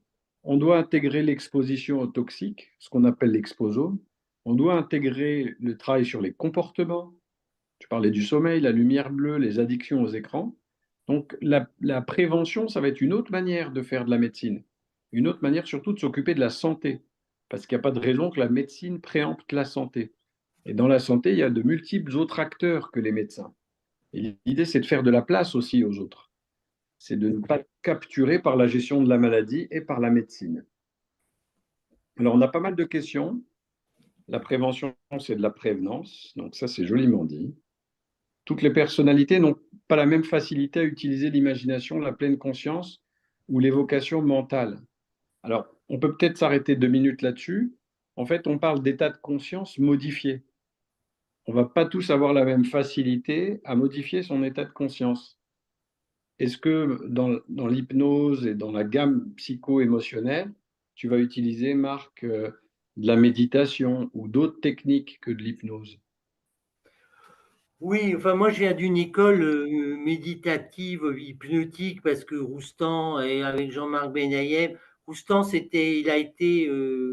on doit intégrer l'exposition aux toxiques, ce qu'on appelle l'exposome, on doit intégrer le travail sur les comportements. Tu parlais du sommeil, la lumière bleue, les addictions aux écrans. Donc la prévention, ça va être une autre manière de faire de la médecine, une autre manière surtout de s'occuper de la santé, parce qu'il n'y a pas de raison que la médecine préempte la santé. Et dans la santé, il y a de multiples autres acteurs que les médecins. Et l'idée, c'est de faire de la place aussi aux autres. C'est de ne pas être capturé par la gestion de la maladie et par la médecine. Alors, on a pas mal de questions. La prévention, c'est de la prévenance. Donc ça, c'est joliment dit. Toutes les personnalités n'ont pas la même facilité à utiliser l'imagination, la pleine conscience ou l'évocation mentale. Alors, on peut peut-être s'arrêter 2 minutes là-dessus. En fait, on parle d'état de conscience modifié. On ne va pas tous avoir la même facilité à modifier son état de conscience. Est-ce que dans l'hypnose et dans la gamme psycho-émotionnelle, tu vas utiliser, Marc, de la méditation ou d'autres techniques que de l'hypnose? Oui, enfin moi je viens d'une école méditative, hypnotique, parce que Roustan et avec Jean-Marc Benayev, Roustan il a été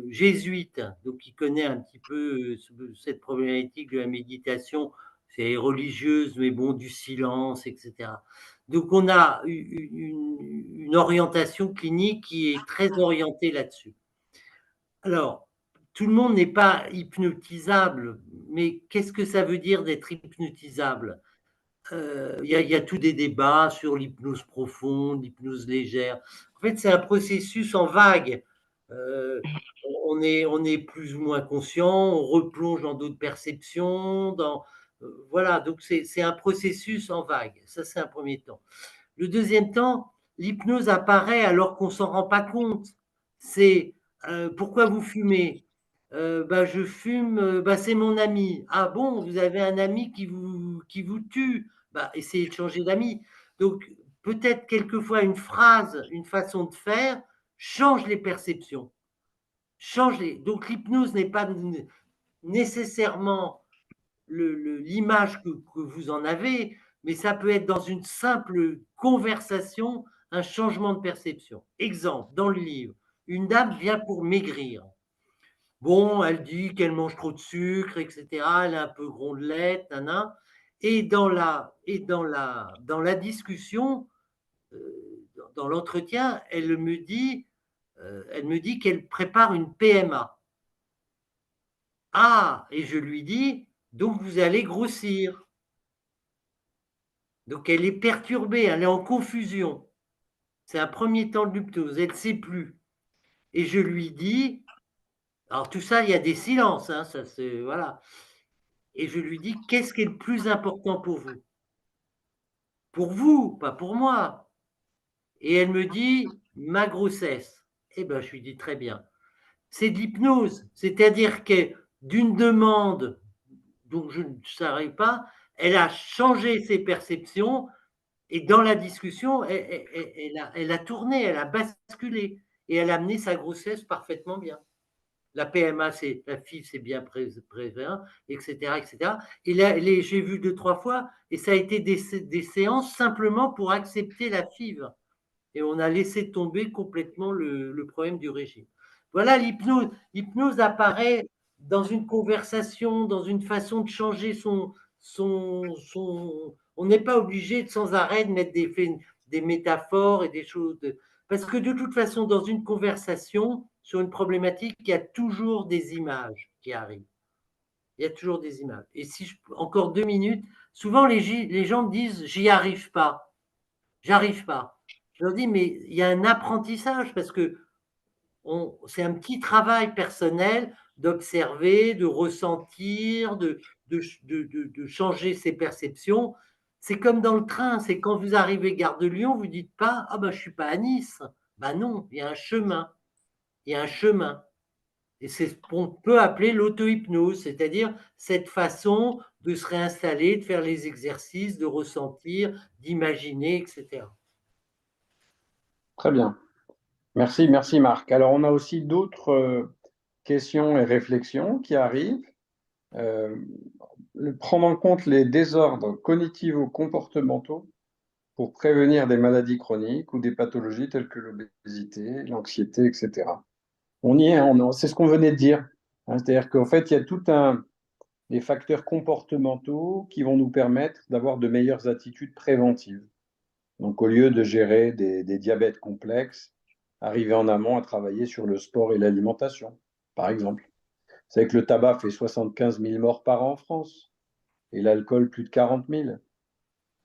jésuite, donc il connaît un petit peu cette problématique de la méditation, c'est religieuse, mais bon, du silence, etc. Donc on a une orientation clinique qui est très orientée là-dessus. Alors, tout le monde n'est pas hypnotisable, mais qu'est-ce que ça veut dire d'être hypnotisable? Il y a tous des débats sur l'hypnose profonde, l'hypnose légère. En fait, c'est un processus en vague. Euh, on est plus ou moins conscient, on replonge dans d'autres perceptions. Voilà, donc c'est un processus en vague. Ça, c'est un premier temps. Le deuxième temps, l'hypnose apparaît alors qu'on ne s'en rend pas compte. C'est pourquoi vous fumez? Bah, je fume, bah, c'est mon ami. Ah bon, vous avez un ami qui vous tue. Bah, essayez de changer d'amis. Donc, peut-être quelquefois une phrase, une façon de faire change les perceptions. Change les... Donc, l'hypnose n'est pas nécessairement l'image que vous en avez, mais ça peut être dans une simple conversation un changement de perception. Exemple, dans le livre, une dame vient pour maigrir. Bon, elle dit qu'elle mange trop de sucre, etc. Elle est un peu grondelette, nana. Et dans la discussion, dans l'entretien, elle me dit qu'elle prépare une PMA. Ah, et je lui dis, donc vous allez grossir. Donc elle est perturbée, elle est en confusion. C'est un premier temps de l'hypnose, elle ne sait plus. Et je lui dis, alors tout ça, il y a des silences, hein, ça c'est voilà. Et je lui dis, qu'est-ce qui est le plus important pour vous? Pour vous, pas pour moi. Et elle me dit, ma grossesse. Eh bien, je lui dis, très bien. C'est de l'hypnose, c'est-à-dire que d'une demande dont je ne savais pas, elle a changé ses perceptions et dans la discussion, elle a tourné, elle a basculé et elle a amené sa grossesse parfaitement bien. La PMA, c'est la FIV, c'est bien prévient, etc., etc. Et là, j'ai vu 2, 3 fois et ça a été des séances simplement pour accepter la FIV. Et on a laissé tomber complètement le problème du régime. Voilà l'hypnose. L'hypnose apparaît dans une conversation, dans une façon de changer on n'est pas obligé de sans arrêt de mettre des métaphores et des choses. Parce que de toute façon, dans une conversation sur une problématique, il y a toujours des images qui arrivent. Il y a toujours des images. Et si encore 2 minutes, souvent les gens me disent j'y arrive pas. J'arrive pas. Je leur dis, mais il y a un apprentissage parce que c'est un petit travail personnel d'observer, de ressentir, de changer ses perceptions. C'est comme dans le train, c'est quand vous arrivez gare de Lyon, vous ne dites pas, ah ben je ne suis pas à Nice. Ben non, il y a un chemin. Il y a un chemin. Et c'est ce qu'on peut appeler l'auto-hypnose, c'est-à-dire cette façon de se réinstaller, de faire les exercices, de ressentir, d'imaginer, etc. Très bien. Merci, merci Marc. Alors, on a aussi d'autres questions et réflexions qui arrivent. Prendre en compte les désordres cognitivo-comportementaux pour prévenir des maladies chroniques ou des pathologies telles que l'obésité, l'anxiété, etc. On y est, c'est ce qu'on venait de dire. Hein. C'est-à-dire qu'en fait, il y a tout des facteurs comportementaux qui vont nous permettre d'avoir de meilleures attitudes préventives. Donc, au lieu de gérer des diabètes complexes, arriver en amont à travailler sur le sport et l'alimentation, par exemple. Vous savez que le tabac fait 75 000 morts par an en France et l'alcool plus de 40 000.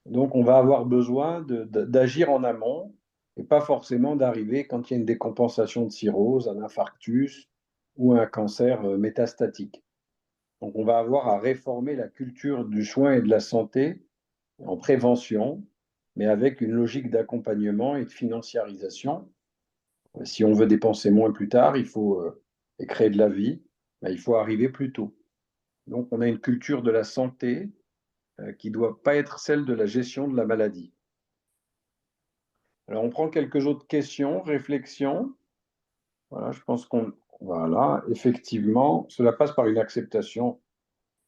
Donc, on va avoir besoin d'agir en amont et pas forcément d'arriver quand il y a une décompensation de cirrhose, un infarctus ou un cancer métastatique. Donc, on va avoir à réformer la culture du soin et de la santé en prévention, mais avec une logique d'accompagnement et de financiarisation. Si on veut dépenser moins plus tard, il faut créer de la vie, mais il faut arriver plus tôt. Donc, on a une culture de la santé qui ne doit pas être celle de la gestion de la maladie. Alors, on prend quelques autres questions, réflexions. Voilà, je pense voilà, effectivement, cela passe par une acceptation,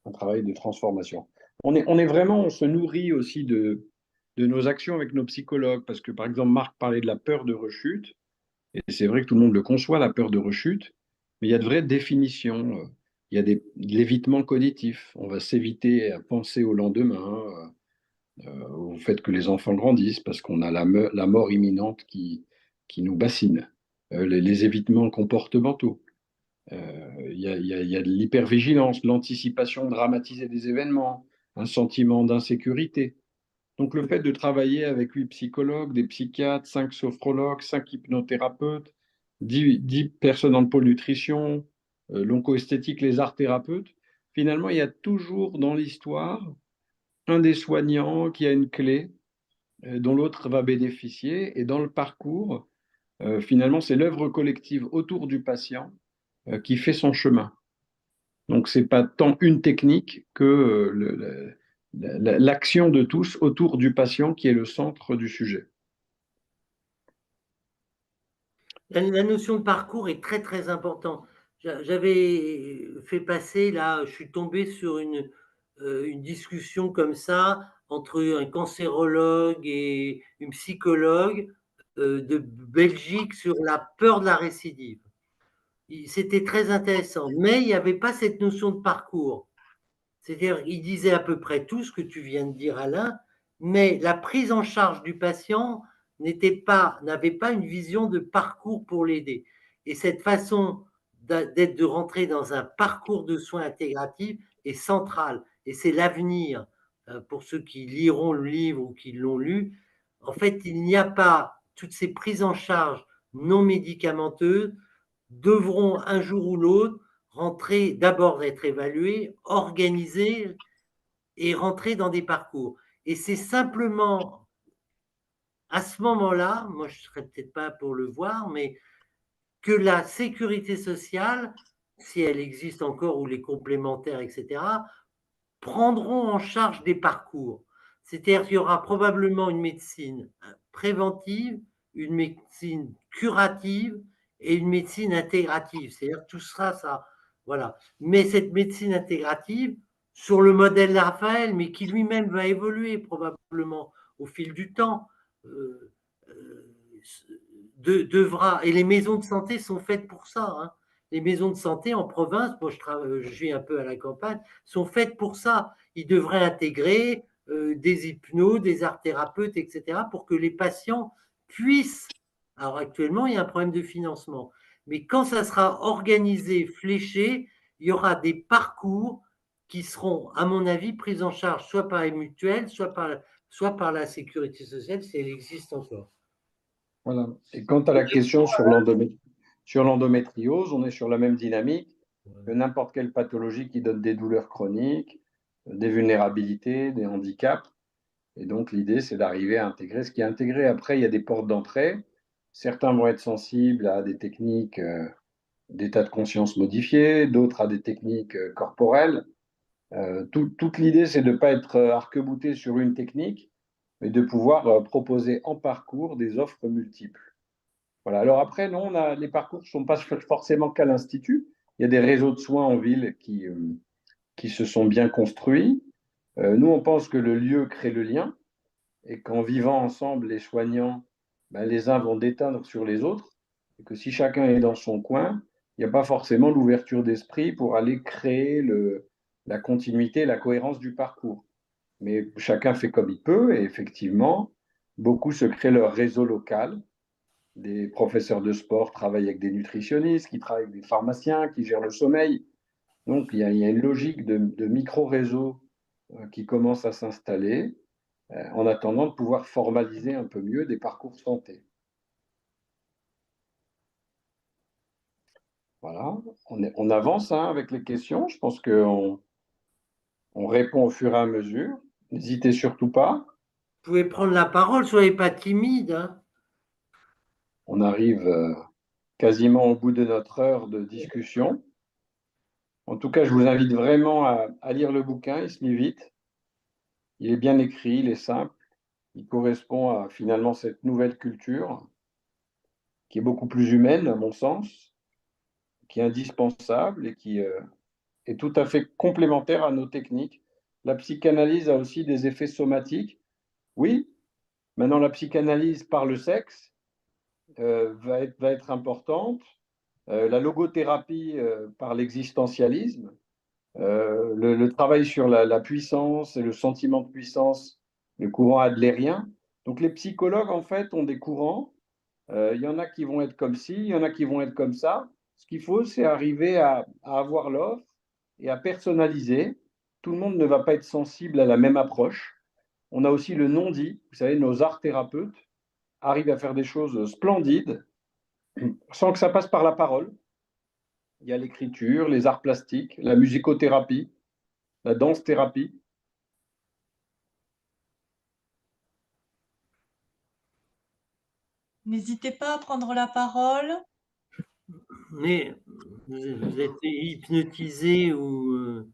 un travail de transformation. On est vraiment, on se nourrit aussi de nos actions avec nos psychologues, parce que par exemple, Marc parlait de la peur de rechute, et c'est vrai que tout le monde le conçoit, la peur de rechute, mais il y a de vraies définitions. Il y a de l'évitement cognitif. On va s'éviter à penser au lendemain, au fait que les enfants grandissent, parce qu'on a la mort imminente qui nous bassine. Les évitements comportementaux. Il y a de l'hypervigilance, l'anticipation dramatisée des événements, un sentiment d'insécurité. Donc le fait de travailler avec 8 psychologues, des psychiatres, 5 sophrologues, 5 hypnothérapeutes, 10 personnes dans le pôle nutrition, l'oncoesthétique, les arts thérapeutes, finalement, il y a toujours dans l'histoire un des soignants qui a une clé dont l'autre va bénéficier. Et dans le parcours, finalement, c'est l'œuvre collective autour du patient qui fait son chemin. Donc, ce n'est pas tant une technique que l'action de tous autour du patient qui est le centre du sujet. La notion de parcours est très très importante. J'avais fait passer, là, je suis tombé sur une discussion comme ça entre un cancérologue et une psychologue de Belgique sur la peur de la récidive. C'était très intéressant, mais il n'y avait pas cette notion de parcours. C'est-à-dire, il disait à peu près tout ce que tu viens de dire, Alain, mais la prise en charge du patient n'avait pas une vision de parcours pour l'aider. Et cette façon de rentrer dans un parcours de soins intégratifs est centrale. Et c'est l'avenir pour ceux qui liront le livre ou qui l'ont lu. En fait, il n'y a pas toutes ces prises en charge non médicamenteuses devront un jour ou l'autre rentrer, d'abord être évalués, organisés et rentrer dans des parcours. Et c'est simplement à ce moment-là, moi je ne serais peut-être pas pour le voir, mais que la sécurité sociale, si elle existe encore, ou les complémentaires, etc., prendront en charge des parcours. C'est-à-dire qu'il y aura probablement une médecine préventive, une médecine curative et une médecine intégrative. C'est-à-dire que tout sera ça. Voilà. Mais cette médecine intégrative, sur le modèle de Raphaël, mais qui lui-même va évoluer probablement au fil du temps, euh, devra. Et les maisons de santé sont faites pour ça. Hein. Les maisons de santé en province, moi je vis un peu à la campagne, sont faites pour ça. Ils devraient intégrer des hypnos, des art thérapeutes, etc., pour que les patients puissent. Alors actuellement, il y a un problème de financement. Mais quand ça sera organisé, fléché, il y aura des parcours qui seront, à mon avis, pris en charge soit par les mutuelles, soit par la sécurité sociale, si elle existe encore. Voilà. Et quant à la question sur l'endométriose, on est sur la même dynamique que n'importe quelle pathologie qui donne des douleurs chroniques, des vulnérabilités, des handicaps. Et donc, l'idée, c'est d'arriver à intégrer ce qui est intégré. Après, il y a des portes d'entrée. Certains vont être sensibles à des techniques d'état de conscience modifié, d'autres à des techniques corporelles. Toute l'idée, c'est de ne pas être arc-bouté sur une technique, mais de pouvoir proposer en parcours des offres multiples. Voilà. Alors après, non, les parcours ne sont pas forcément qu'à l'Institut. Il y a des réseaux de soins en ville qui se sont bien construits. Nous, on pense que le lieu crée le lien et qu'en vivant ensemble, les soignants, ben, les uns vont déteindre sur les autres et que si chacun est dans son coin, il n'y a pas forcément l'ouverture d'esprit pour aller créer la continuité, la cohérence du parcours. Mais chacun fait comme il peut et effectivement, beaucoup se créent leur réseau local. Des professeurs de sport travaillent avec des nutritionnistes, qui travaillent avec des pharmaciens, qui gèrent le sommeil. Donc, il y a une logique de micro-réseau qui commence à s'installer en attendant de pouvoir formaliser un peu mieux des parcours santé. Voilà, on avance hein, avec les questions. Je pense qu'on répond au fur et à mesure. N'hésitez surtout pas. Vous pouvez prendre la parole, soyez pas timide. Hein. On arrive quasiment au bout de notre heure de discussion. En tout cas, je vous invite vraiment à lire le bouquin, il se lit vite. Il est bien écrit, il est simple. Il correspond à finalement cette nouvelle culture qui est beaucoup plus humaine, à mon sens, qui est indispensable et qui est tout à fait complémentaire à nos techniques. La psychanalyse a aussi des effets somatiques. Oui, maintenant la psychanalyse par le sexe va être importante. La logothérapie par l'existentialisme. Le travail sur la puissance et le sentiment de puissance, le courant adlérien. Donc les psychologues, en fait, ont des courants. Il y en a qui vont être comme ci, il y en a qui vont être comme ça. Ce qu'il faut, c'est arriver à avoir l'offre et à personnaliser. Tout le monde ne va pas être sensible à la même approche. On a aussi le non-dit. Vous savez, nos art thérapeutes arrivent à faire des choses splendides sans que ça passe par la parole. Il y a l'écriture, les arts plastiques, la musicothérapie, la danse-thérapie. N'hésitez pas à prendre la parole. Mais vous êtes hypnotisé ou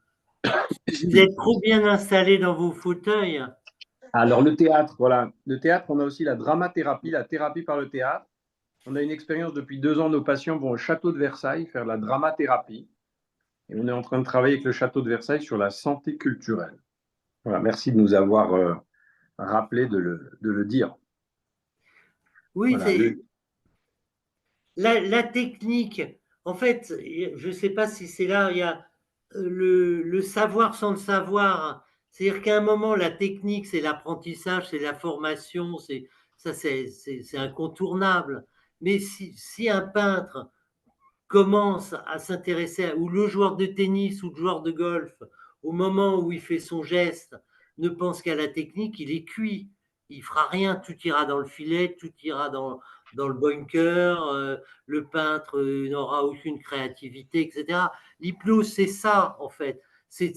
vous êtes trop bien installé dans vos fauteuils. Alors le théâtre, voilà. Le théâtre, on a aussi la dramathérapie, la thérapie par le théâtre. On a une expérience depuis 2 ans, nos patients vont au château de Versailles faire la dramathérapie. Et on est en train de travailler avec le château de Versailles sur la santé culturelle. Voilà, merci de nous avoir rappelé de le dire. Oui, Voilà, la technique. En fait, je ne sais pas si c'est là, il y a le savoir sans le savoir. C'est-à-dire qu'à un moment, la technique, c'est l'apprentissage, c'est la formation, c'est incontournable. Mais si un peintre commence à s'intéresser, ou le joueur de tennis ou le joueur de golf, au moment où il fait son geste, ne pense qu'à la technique, il est cuit. Il fera rien, tout ira dans le filet, tout ira dans le bunker, le peintre n'aura aucune créativité, etc. L'hypnose, c'est ça, en fait. C'est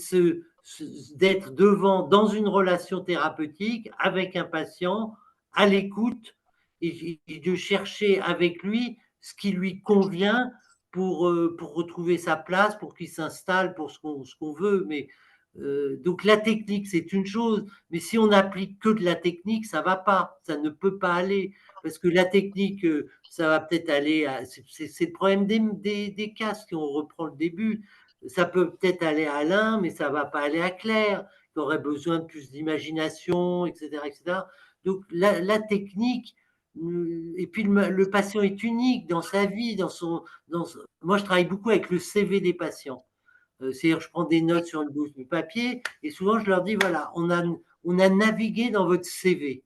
d'être devant, dans une relation thérapeutique, avec un patient, à l'écoute, et de chercher avec lui ce qui lui convient pour retrouver sa place, pour qu'il s'installe, pour ce qu'on veut. Mais donc la technique, c'est une chose, mais si on n'applique que de la technique, ça va pas, ça ne peut pas aller, parce que la technique, ça va peut-être aller, c'est le problème des casques, on reprend le début, ça peut peut-être aller à Alain, mais ça va pas aller à Claire, qui aurait besoin de plus d'imagination, etc., etc. Donc la technique, et puis le patient est unique dans sa vie, moi je travaille beaucoup avec le CV des patients. C'est-à-dire, je prends des notes sur une bout de papier et souvent je leur dis voilà, on a navigué dans votre CV.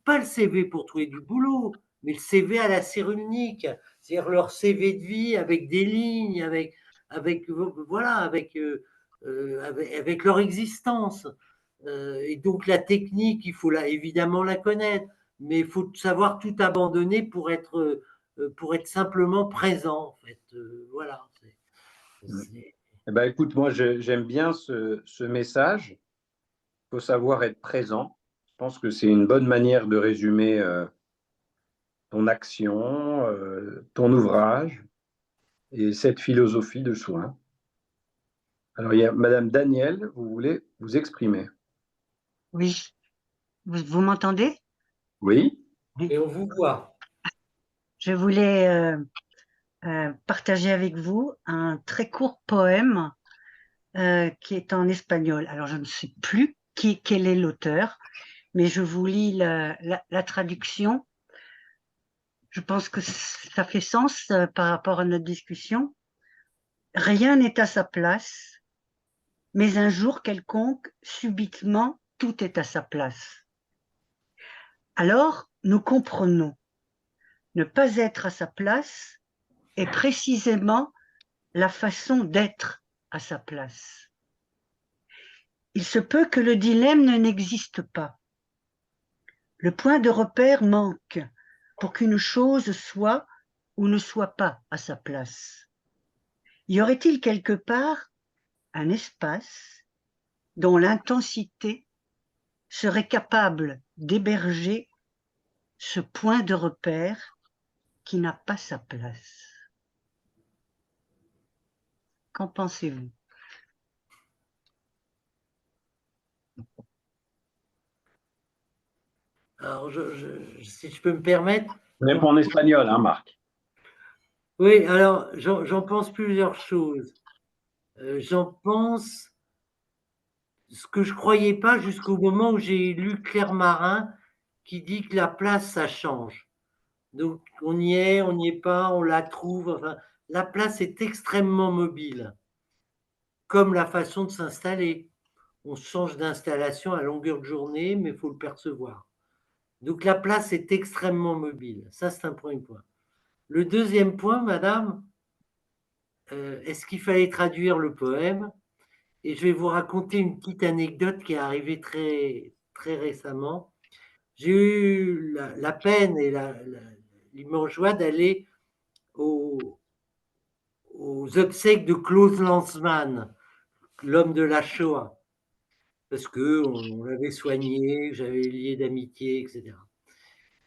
Pas le CV pour trouver du boulot, mais le CV à la cyrulnique, c'est-à-dire leur CV de vie avec des lignes, voilà, avec leur existence. Et donc la technique, il faut évidemment la connaître, mais il faut savoir tout abandonner pour être simplement présent, en fait. Voilà. eh ben, écoute, moi, j'aime bien ce message. Il faut savoir être présent. Je pense que c'est une bonne manière de résumer ton action, ton ouvrage et cette philosophie de soins. Alors, il y a Madame Danielle, vous voulez vous exprimer? Oui, vous m'entendez? Oui, Et on vous voit. Je voulais partager avec vous un très court poème qui est en espagnol. Alors, je ne sais plus quel est l'auteur, mais je vous lis la traduction. Je pense que ça fait sens par rapport à notre discussion. Rien n'est à sa place, mais un jour quelconque, subitement, tout est à sa place. Alors, nous comprenons. Ne pas être à sa place est précisément la façon d'être à sa place. Il se peut que le dilemme n'existe pas. Le point de repère manque pour qu'une chose soit ou ne soit pas à sa place. Y aurait-il quelque part un espace dont l'intensité serait capable d'héberger ce point de repère qui n'a pas sa place? Qu'en pensez-vous? Alors, si je peux me permettre. même en espagnol, hein, Marc. Oui, alors j'en pense plusieurs choses. J'en pense ce que je ne croyais pas jusqu'au moment où j'ai lu Claire Marin qui dit que la place, ça change. Donc on y est, on n'y est pas, on la trouve. Enfin, la place est extrêmement mobile, comme la façon de s'installer. On change d'installation à longueur de journée, mais il faut le percevoir. Donc la place est extrêmement mobile. Ça, c'est un premier point. Le deuxième point, madame, est-ce qu'il fallait traduire le poème? Et je vais vous raconter une petite anecdote qui est arrivée très, très récemment. J'ai eu la peine et l'immense joie d'aller aux obsèques de Klaus Lanzmann, l'homme de la Shoah, parce qu'on l'avait soigné, j'avais lié d'amitié, etc.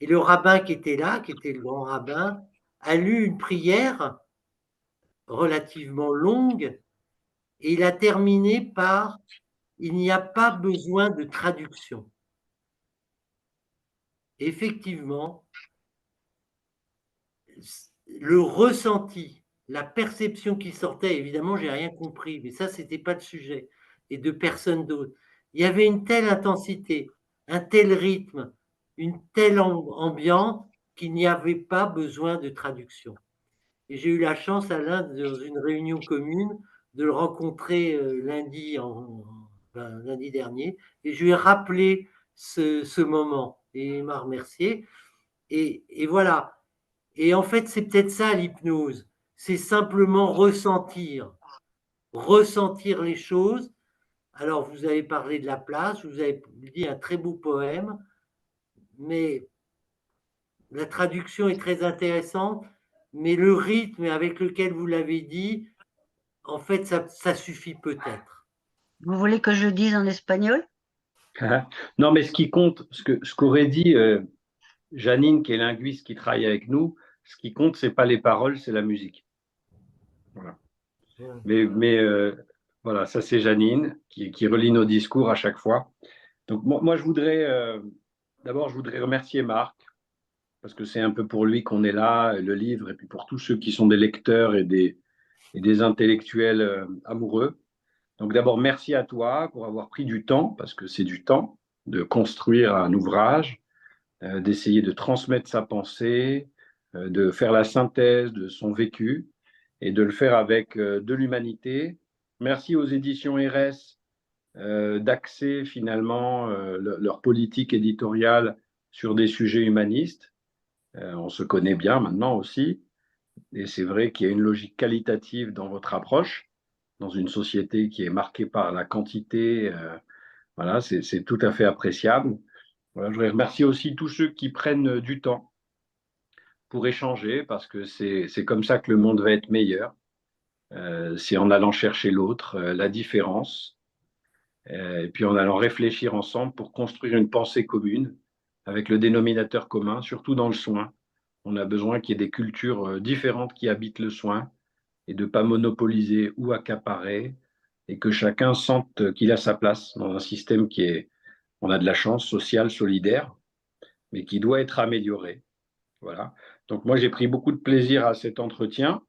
Et le rabbin qui était là, qui était le grand rabbin, a lu une prière relativement longue et il a terminé par il n'y a pas besoin de traduction. Effectivement, le ressenti, la perception qui sortait, évidemment, j'ai rien compris, mais ça, c'était pas le sujet, et de personne d'autre. Il y avait une telle intensité, un tel rythme, une telle ambiance qu'il n'y avait pas besoin de traduction. Et j'ai eu la chance, Alain, dans une réunion commune, de le rencontrer lundi dernier, et je lui ai rappelé ce moment, et il m'a remercié. Et voilà. Et en fait, c'est peut-être ça l'hypnose, c'est simplement ressentir les choses. Alors, vous avez parlé de la place, vous avez dit un très beau poème, mais la traduction est très intéressante, mais le rythme avec lequel vous l'avez dit, en fait, ça suffit peut-être. Vous voulez que je le dise en espagnol? Non, mais ce qui compte, ce qu'aurait dit Janine, qui est linguiste, qui travaille avec nous, ce qui compte, c'est pas les paroles, c'est la musique. Voilà. Mais voilà, ça c'est Janine qui relie nos discours à chaque fois. Donc moi je voudrais d'abord je voudrais remercier Marc parce que c'est un peu pour lui qu'on est là, le livre, et puis pour tous ceux qui sont des lecteurs et des intellectuels amoureux. Donc d'abord merci à toi pour avoir pris du temps, parce que c'est du temps de construire un ouvrage, d'essayer de transmettre sa pensée, de faire la synthèse de son vécu et de le faire avec de l'humanité. Merci aux éditions RS d'axer finalement leur politique éditoriale sur des sujets humanistes. On se connaît bien maintenant aussi, et c'est vrai qu'il y a une logique qualitative dans votre approche, dans une société qui est marquée par la quantité. Voilà, c'est tout à fait appréciable. Voilà, je voudrais remercier aussi tous ceux qui prennent du temps pour échanger, parce que c'est comme ça que le monde va être meilleur. C'est en allant chercher l'autre, la différence, et puis en allant réfléchir ensemble pour construire une pensée commune avec le dénominateur commun, surtout dans le soin. On a besoin qu'il y ait des cultures différentes qui habitent le soin et de ne pas monopoliser ou accaparer, et que chacun sente qu'il a sa place dans un système qui est, on a de la chance, social, solidaire, mais qui doit être amélioré. Voilà. Donc moi, j'ai pris beaucoup de plaisir à cet entretien.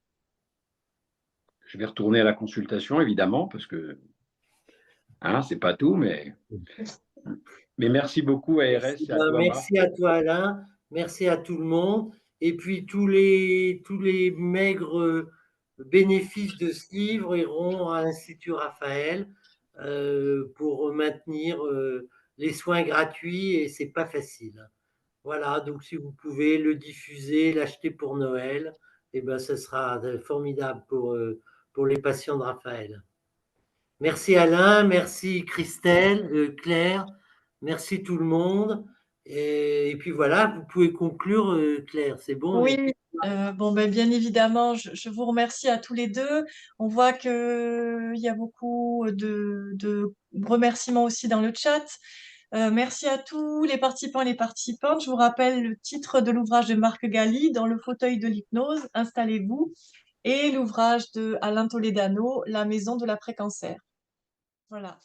Je vais retourner à la consultation, évidemment, parce que hein, c'est pas tout, mais merci beaucoup à RS et à toi, Marc. Merci à toi, Alain. Merci à tout le monde. Et puis, tous les maigres bénéfices de ce livre iront à l'Institut Raphaël pour maintenir les soins gratuits, et c'est pas facile. Voilà, donc si vous pouvez le diffuser, l'acheter pour Noël, eh ben, ce sera formidable pour les patients de Raphaël. Merci Alain, merci Christelle, Claire, merci tout le monde. Et puis voilà, vous pouvez conclure, Claire, c'est bon. Oui, bon, ben, bien évidemment, je vous remercie à tous les deux. On voit qu'il y a beaucoup de remerciements aussi dans le chat. Merci à tous les participants et les participantes. Je vous rappelle le titre de l'ouvrage de Marc Galli, Dans le fauteuil de l'hypnose, installez-vous, et l'ouvrage de Alain Toledano, La maison de l'après-cancer. Voilà.